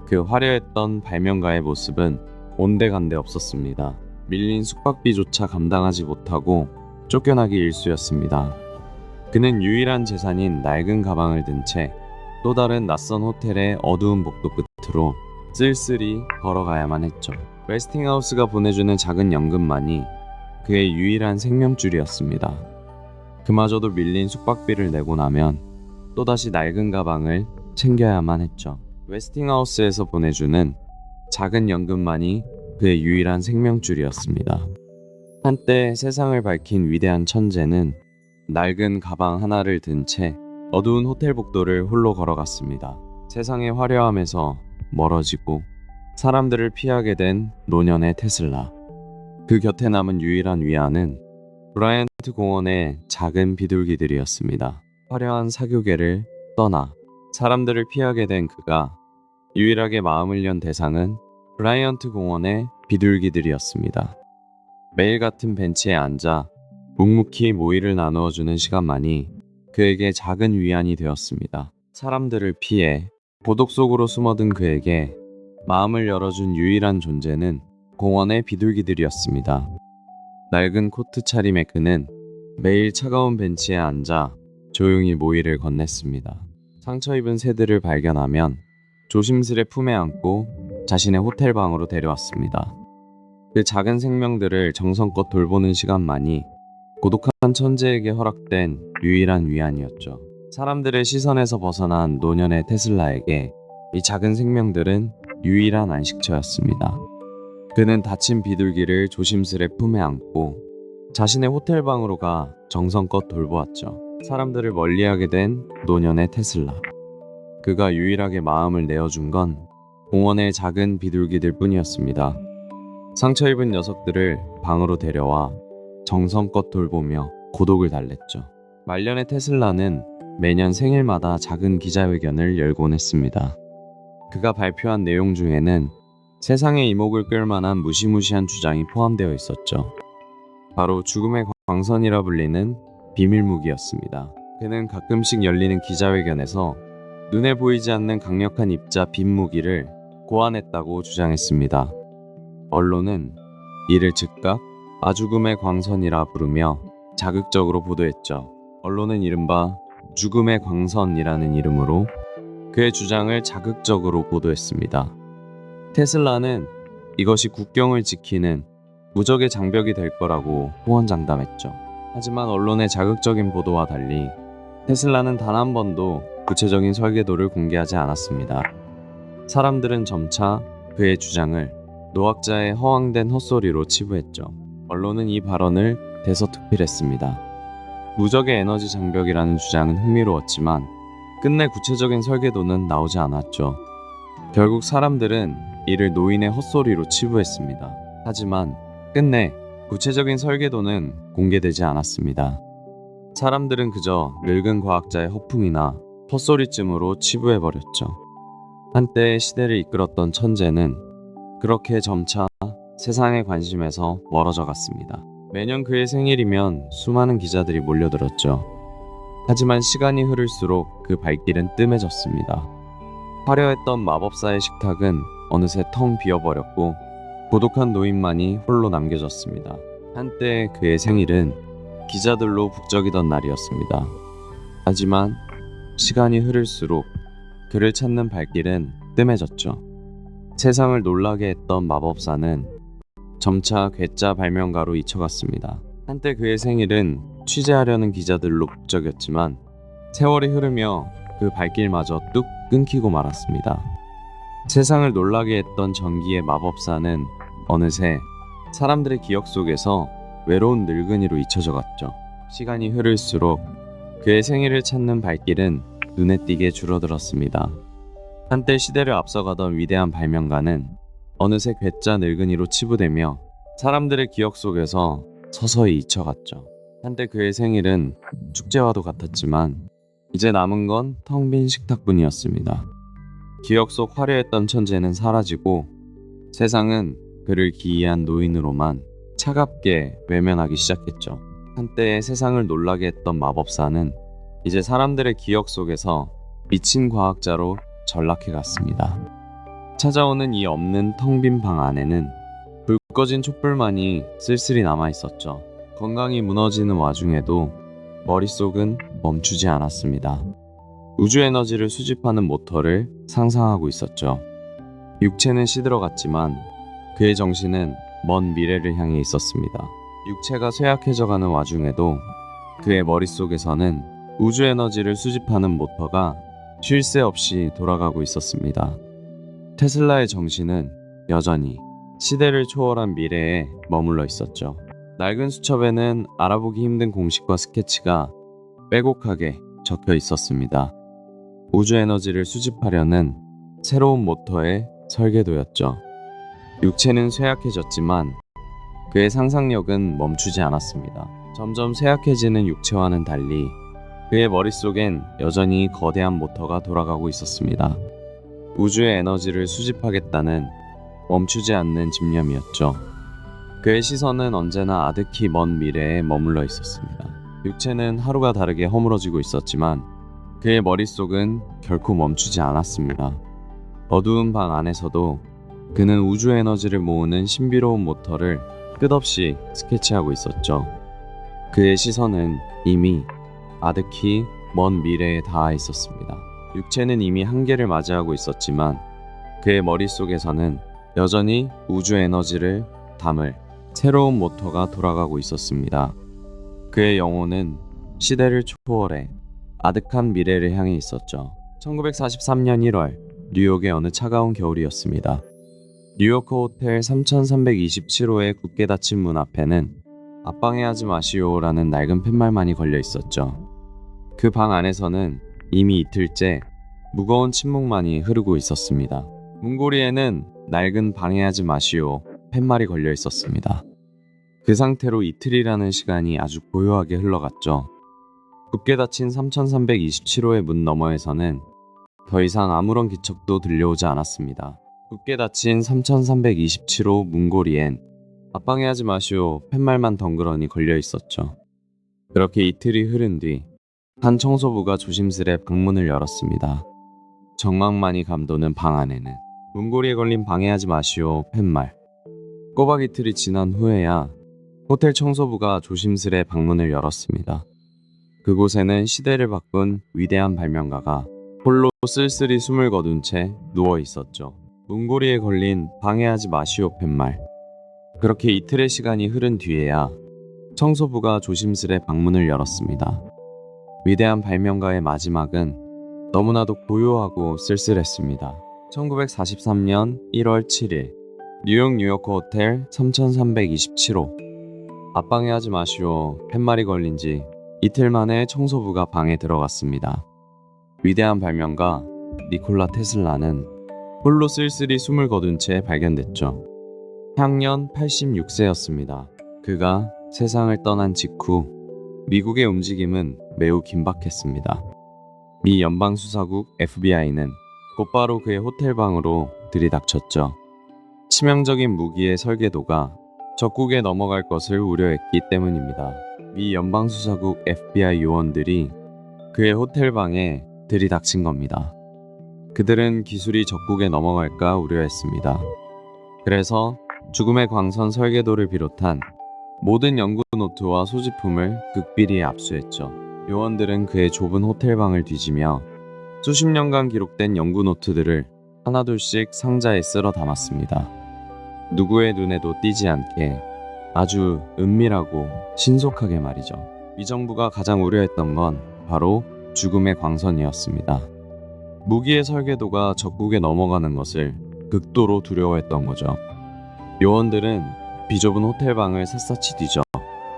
그 화려했던 발명가의 모습은 온데간데 없었습니다. 밀린 숙박비조차 감당하지 못하고 쫓겨나기 일쑤였습니다. 그는 유일한 재산인 낡은 가방을 든 채 또 다른 낯선 호텔의 어두운 복도 끝으로 쓸쓸히 걸어가야만 했죠. 웨스팅하우스가 보내주는 작은 연금만이 그의 유일한 생명줄이었습니다. 그마저도 밀린 숙박비를 내고 나면 또다시 낡은 가방을 챙겨야만 했죠. 웨스팅하우스에서 보내주는 작은 연금만이 그의 유일한 생명줄이었습니다. 한때 세상을 밝힌 위대한 천재는 낡은 가방 하나를 든 채 어두운 호텔 복도를 홀로 걸어갔습니다. 세상의 화려함에서 멀어지고 사람들을 피하게 된 노년의 테슬라. 그 곁에 남은 유일한 위안은 브라이언트 공원의 작은 비둘기들이었습니다. 화려한 사교계를 떠나 사람들을 피하게 된 그가 유일하게 마음을 연 대상은 브라이언트 공원의 비둘기들이었습니다. 매일 같은 벤치에 앉아 묵묵히 모이를 나누어주는 시간만이 그에게 작은 위안이 되었습니다. 사람들을 피해 고독 속으로 숨어든 그에게 마음을 열어준 유일한 존재는 공원의 비둘기들이었습니다. 낡은 코트 차림의 그는 매일 차가운 벤치에 앉아 조용히 모이를 건넸습니다. 상처 입은 새들을 발견하면 조심스레 품에 안고 자신의 호텔방으로 데려왔습니다. 그 작은 생명들을 정성껏 돌보는 시간만이 고독한 천재에게 허락된 유일한 위안이었죠. 사람들의 시선에서 벗어난 노년의 테슬라에게 이 작은 생명들은 유일한 안식처였습니다. 그는 다친 비둘기를 조심스레 품에 안고 자신의 호텔 방으로 가 정성껏 돌보았죠. 사람들을 멀리하게 된 노년의 테슬라. 그가 유일하게 마음을 내어준 건 공원의 작은 비둘기들 뿐이었습니다. 상처 입은 녀석들을 방으로 데려와 정성껏 돌보며 고독을 달랬죠. 말년의 테슬라는 매년 생일마다 작은 기자회견을 열곤 했습니다. 그가 발표한 내용 중에는 세상의 이목을 끌 만한 무시무시한 주장이 포함되어 있었죠. 바로 죽음의 광선이라 불리는 비밀무기였습니다. 그는 가끔씩 열리는 기자회견에서 눈에 보이지 않는 강력한 입자 빈무기를 고안했다고 주장했습니다. 언론은 이를 즉각 아죽음의 광선이라 부르며 자극적으로 보도했죠. 언론은 이른바 죽음의 광선이라는 이름으로 그의 주장을 자극적으로 보도했습니다. 테슬라는 이것이 국경을 지키는 무적의 장벽이 될 거라고 호언장담했죠. 하지만 언론의 자극적인 보도와 달리 테슬라는 단 한 번도 구체적인 설계도를 공개하지 않았습니다. 사람들은 점차 그의 주장을 노학자의 허황된 헛소리로 치부했죠. 언론은 이 발언을 대서특필했습니다. 무적의 에너지 장벽이라는 주장은 흥미로웠지만 끝내 구체적인 설계도는 나오지 않았죠. 결국 사람들은 이를 노인의 헛소리로 치부했습니다. 하지만 끝내 구체적인 설계도는 공개되지 않았습니다. 사람들은 그저 늙은 과학자의 허풍이나 헛소리쯤으로 치부해버렸죠. 한때의 시대를 이끌었던 천재는 그렇게 점차 세상의 관심에서 멀어져 갔습니다. 매년 그의 생일이면 수많은 기자들이 몰려들었죠. 하지만 시간이 흐를수록 그 발길은 뜸해졌습니다. 화려했던 마법사의 식탁은 어느새 텅 비어버렸고 고독한 노인만이 홀로 남겨졌습니다. 한때 그의 생일은 기자들로 북적이던 날이었습니다. 하지만 시간이 흐를수록 그를 찾는 발길은 뜸해졌죠. 세상을 놀라게 했던 마법사는 점차 괴짜 발명가로 잊혀갔습니다. 한때 그의 생일은 취재하려는 기자들로 북적였지만 세월이 흐르며 그 발길마저 뚝 끊기고 말았습니다. 세상을 놀라게 했던 전기의 마법사는 어느새 사람들의 기억 속에서 외로운 늙은이로 잊혀져 갔죠. 시간이 흐를수록 그의 생일을 찾는 발길은 눈에 띄게 줄어들었습니다. 한때 시대를 앞서가던 위대한 발명가는 어느새 괴짜 늙은이로 치부되며 사람들의 기억 속에서 서서히 잊혀갔죠. 한때 그의 생일은 축제와도 같았지만 이제 남은 건 텅 빈 식탁뿐이었습니다. 기억 속 화려했던 천재는 사라지고 세상은 그를 기이한 노인으로만 차갑게 외면하기 시작했죠. 한때 세상을 놀라게 했던 마법사는 이제 사람들의 기억 속에서 미친 과학자로 전락해 갔습니다. 찾아오는 이 없는 텅 빈 방 안에는 불 꺼진 촛불만이 쓸쓸히 남아 있었죠. 건강이 무너지는 와중에도 머릿속은 멈추지 않았습니다. 우주 에너지를 수집하는 모터를 상상하고 있었죠. 육체는 시들어갔지만 그의 정신은 먼 미래를 향해 있었습니다. 육체가 쇠약해져가는 와중에도 그의 머릿속에서는 우주 에너지를 수집하는 모터가 쉴 새 없이 돌아가고 있었습니다. 테슬라의 정신은 여전히 시대를 초월한 미래에 머물러 있었죠. 낡은 수첩에는 알아보기 힘든 공식과 스케치가 빼곡하게 적혀 있었습니다. 우주 에너지를 수집하려는 새로운 모터의 설계도였죠. 육체는 쇠약해졌지만 그의 상상력은 멈추지 않았습니다. 점점 쇠약해지는 육체와는 달리 그의 머릿속엔 여전히 거대한 모터가 돌아가고 있었습니다. 우주의 에너지를 수집하겠다는 멈추지 않는 집념이었죠. 그의 시선은 언제나 아득히 먼 미래에 머물러 있었습니다. 육체는 하루가 다르게 허물어지고 있었지만 그의 머릿속은 결코 멈추지 않았습니다. 어두운 방 안에서도 그는 우주 에너지를 모으는 신비로운 모터를 끝없이 스케치하고 있었죠. 그의 시선은 이미 아득히 먼 미래에 닿아 있었습니다. 육체는 이미 한계를 맞이하고 있었지만 그의 머릿속에서는 여전히 우주 에너지를 담을 새로운 모터가 돌아가고 있었습니다. 그의 영혼은 시대를 초월해 아득한 미래를 향해 있었죠. 1943년 1월 뉴욕의 어느 차가운 겨울이었습니다. 뉴요커 호텔 3327호의 굳게 닫힌 문 앞에는 앞방해하지 마시오라는 낡은 팻말만이 걸려 있었죠. 그 방 안에서는 이미 이틀째 무거운 침묵만이 흐르고 있었습니다. 문고리에는 낡은 방해하지 마시오 팻말이 걸려 있었습니다. 그 상태로 이틀이라는 시간이 아주 고요하게 흘러갔죠. 굳게 닫힌 3327호의 문 너머에서는 더 이상 아무런 기척도 들려오지 않았습니다. 굳게 닫힌 3327호 문고리엔 앞방해하지 마시오 팻말만 덩그러니 걸려 있었죠. 그렇게 이틀이 흐른 뒤 한 청소부가 조심스레 방문을 열었습니다. 정막만이 감도는 방 안에는 문고리에 걸린 방해하지 마시오 팻말. 꼬박 이틀이 지난 후에야 호텔 청소부가 조심스레 방문을 열었습니다. 그곳에는 시대를 바꾼 위대한 발명가가 홀로 쓸쓸히 숨을 거둔 채 누워 있었죠. 문고리에 걸린 방해하지 마시오 팻말. 그렇게 이틀의 시간이 흐른 뒤에야 청소부가 조심스레 방문을 열었습니다. 위대한 발명가의 마지막은 너무나도 고요하고 쓸쓸했습니다. 1943년 1월 7일 뉴욕 뉴요커 호텔 3327호. 앞방해하지 마시오 팻말이 걸린 지 이틀 만에 청소부가 방에 들어갔습니다. 위대한 발명가 니콜라 테슬라는 홀로 쓸쓸히 숨을 거둔 채 발견됐죠. 향년 86세였습니다. 그가 세상을 떠난 직후 미국의 움직임은 매우 긴박했습니다. 미 연방수사국 FBI는 곧바로 그의 호텔 방으로 들이닥쳤죠. 치명적인 무기의 설계도가 적국에 넘어갈 것을 우려했기 때문입니다. 미 연방수사국 FBI 요원들이 그의 호텔 방에 들이닥친 겁니다. 그들은 기술이 적국에 넘어갈까 우려했습니다. 그래서 죽음의 광선 설계도를 비롯한 모든 연구 노트와 소지품을 극비리에 압수했죠. 요원들은 그의 좁은 호텔방을 뒤지며 수십 년간 기록된 연구 노트들을 하나둘씩 상자에 쓸어 담았습니다. 누구의 눈에도 띄지 않게 아주 은밀하고 신속하게 말이죠. 위정부가 가장 우려했던 건 바로 죽음의 광선이었습니다. 무기의 설계도가 적국에 넘어가는 것을 극도로 두려워했던 거죠. 요원들은 비좁은 호텔방을 샅샅이 뒤져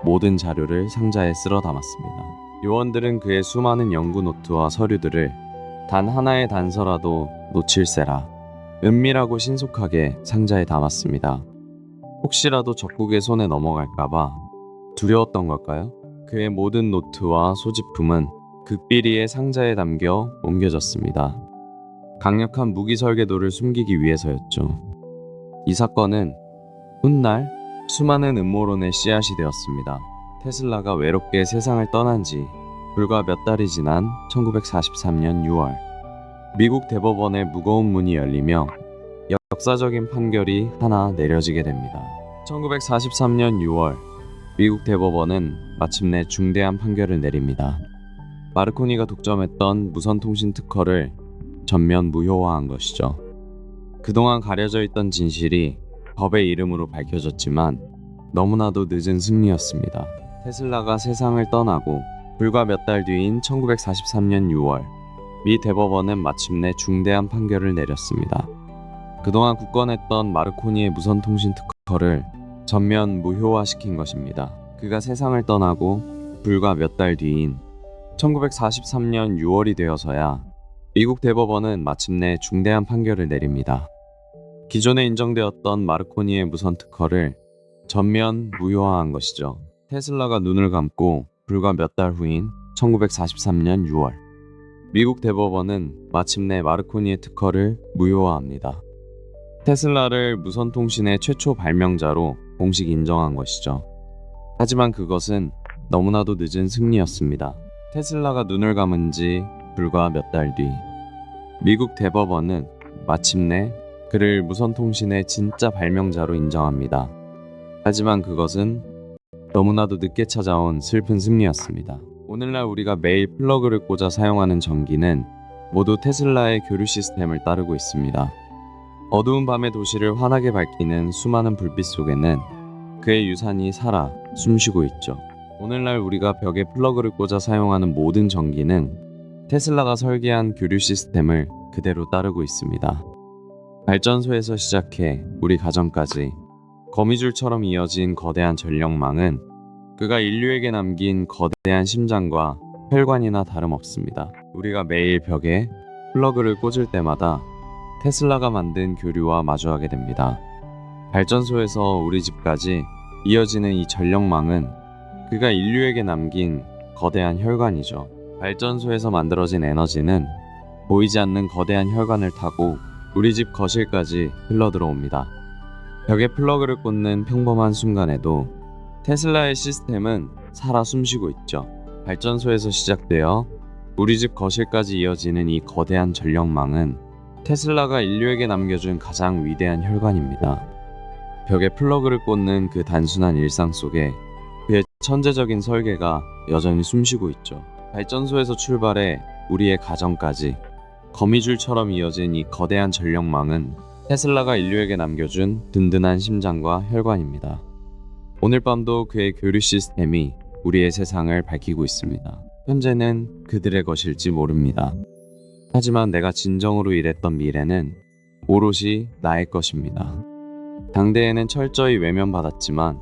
모든 자료를 상자에 쓸어 담았습니다. 요원들은 그의 수많은 연구 노트와 서류들을 단 하나의 단서라도 놓칠세라 은밀하고 신속하게 상자에 담았습니다. 혹시라도 적국의 손에 넘어갈까봐 두려웠던 걸까요? 그의 모든 노트와 소지품은 극비리의 상자에 담겨 옮겨졌습니다. 강력한 무기 설계도를 숨기기 위해서였죠. 이 사건은 훗날 수많은 음모론의 씨앗이 되었습니다. 테슬라가 외롭게 세상을 떠난 지 불과 몇 달이 지난 1943년 6월 미국 대법원의 무거운 문이 열리며 역사적인 판결이 하나 내려지게 됩니다. 1943년 6월 미국 대법원은 마침내 중대한 판결을 내립니다. 마르코니가 독점했던 무선통신 특허를 전면 무효화한 것이죠. 그동안 가려져 있던 진실이 법의 이름으로 밝혀졌지만 너무나도 늦은 승리였습니다. 테슬라가 세상을 떠나고 불과 몇 달 뒤인 1943년 6월 미 대법원은 마침내 중대한 판결을 내렸습니다. 그동안 굳건했던 마르코니의 무선통신 특허를 전면 무효화시킨 것입니다. 그가 세상을 떠나고 불과 몇 달 뒤인 1943년 6월이 되어서야 미국 대법원은 마침내 중대한 판결을 내립니다. 기존에 인정되었던 마르코니의 무선 특허를 전면 무효화한 것이죠. 테슬라가 눈을 감고 불과 몇 달 후인 1943년 6월 미국 대법원은 마침내 마르코니의 특허를 무효화합니다. 테슬라를 무선통신의 최초 발명자로 공식 인정한 것이죠. 하지만 그것은 너무나도 늦은 승리였습니다. 테슬라가 눈을 감은 지 불과 몇 달 뒤 미국 대법원은 마침내 그를 무선통신의 진짜 발명자로 인정합니다. 하지만 그것은 너무나도 늦게 찾아온 슬픈 승리였습니다. 오늘날 우리가 매일 플러그를 꽂아 사용하는 전기는 모두 테슬라의 교류 시스템을 따르고 있습니다. 어두운 밤의 도시를 환하게 밝히는 수많은 불빛 속에는 그의 유산이 살아 숨쉬고 있죠. 오늘날 우리가 벽에 플러그를 꽂아 사용하는 모든 전기는 테슬라가 설계한 교류 시스템을 그대로 따르고 있습니다. 발전소에서 시작해 우리 가정까지 거미줄처럼 이어진 거대한 전력망은 그가 인류에게 남긴 거대한 심장과 혈관이나 다름없습니다. 우리가 매일 벽에 플러그를 꽂을 때마다 테슬라가 만든 교류와 마주하게 됩니다. 발전소에서 우리 집까지 이어지는 이 전력망은 그가 인류에게 남긴 거대한 혈관이죠. 발전소에서 만들어진 에너지는 보이지 않는 거대한 혈관을 타고 우리 집 거실까지 흘러들어옵니다. 벽에 플러그를 꽂는 평범한 순간에도 테슬라의 시스템은 살아 숨쉬고 있죠. 발전소에서 시작되어 우리 집 거실까지 이어지는 이 거대한 전력망은 테슬라가 인류에게 남겨준 가장 위대한 혈관입니다. 벽에 플러그를 꽂는 그 단순한 일상 속에 그의 천재적인 설계가 여전히 숨쉬고 있죠. 발전소에서 출발해 우리의 가정까지 거미줄처럼 이어진 이 거대한 전력망은 테슬라가 인류에게 남겨준 든든한 심장과 혈관입니다. 오늘 밤도 그의 교류 시스템이 우리의 세상을 밝히고 있습니다. 현재는 그들의 것일지 모릅니다. 하지만 내가 진정으로 일했던 미래는 오롯이 나의 것입니다. 당대에는 철저히 외면받았지만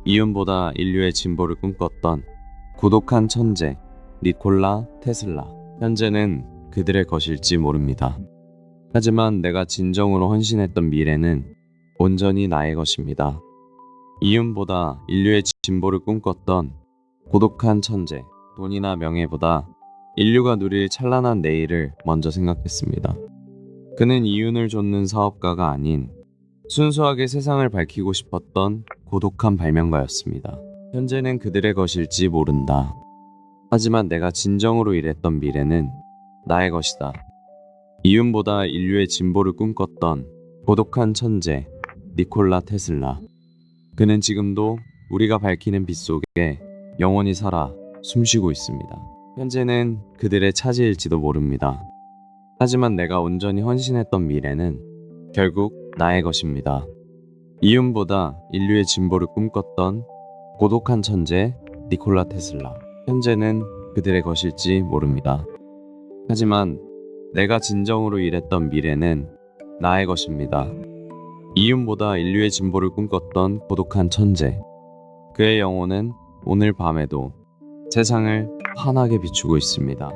이윤보다 인류의 진보를 꿈꿨던 고독한 천재 니콜라 테슬라. 현재는 그들의 것일지 모릅니다. 하지만 내가 진정으로 헌신했던 미래는 온전히 나의 것입니다. 이윤보다 인류의 진보를 꿈꿨던 고독한 천재, 돈이나 명예보다 인류가 누릴 찬란한 내일을 먼저 생각했습니다. 그는 이윤을 좇는 사업가가 아닌 순수하게 세상을 밝히고 싶었던 고독한 발명가였습니다. 현재는 그들의 것일지 모른다. 하지만 내가 진정으로 일했던 미래는 나의 것이다. 이윤보다 인류의 진보를 꿈꿨던 고독한 천재 니콜라 테슬라. 그는 지금도 우리가 밝히는 빛 속에 영원히 살아 숨쉬고 있습니다. 현재는 그들의 차지일지도 모릅니다. 하지만 내가 온전히 헌신했던 미래는 결국 나의 것입니다. 이윤보다 인류의 진보를 꿈꿨던 고독한 천재 니콜라 테슬라. 현재는 그들의 것일지 모릅니다. 하지만 내가 진정으로 일했던 미래는 나의 것입니다. 이윤보다 인류의 진보를 꿈꿨던 고독한 천재. 그의 영혼은 오늘 밤에도 세상을 환하게 비추고 있습니다.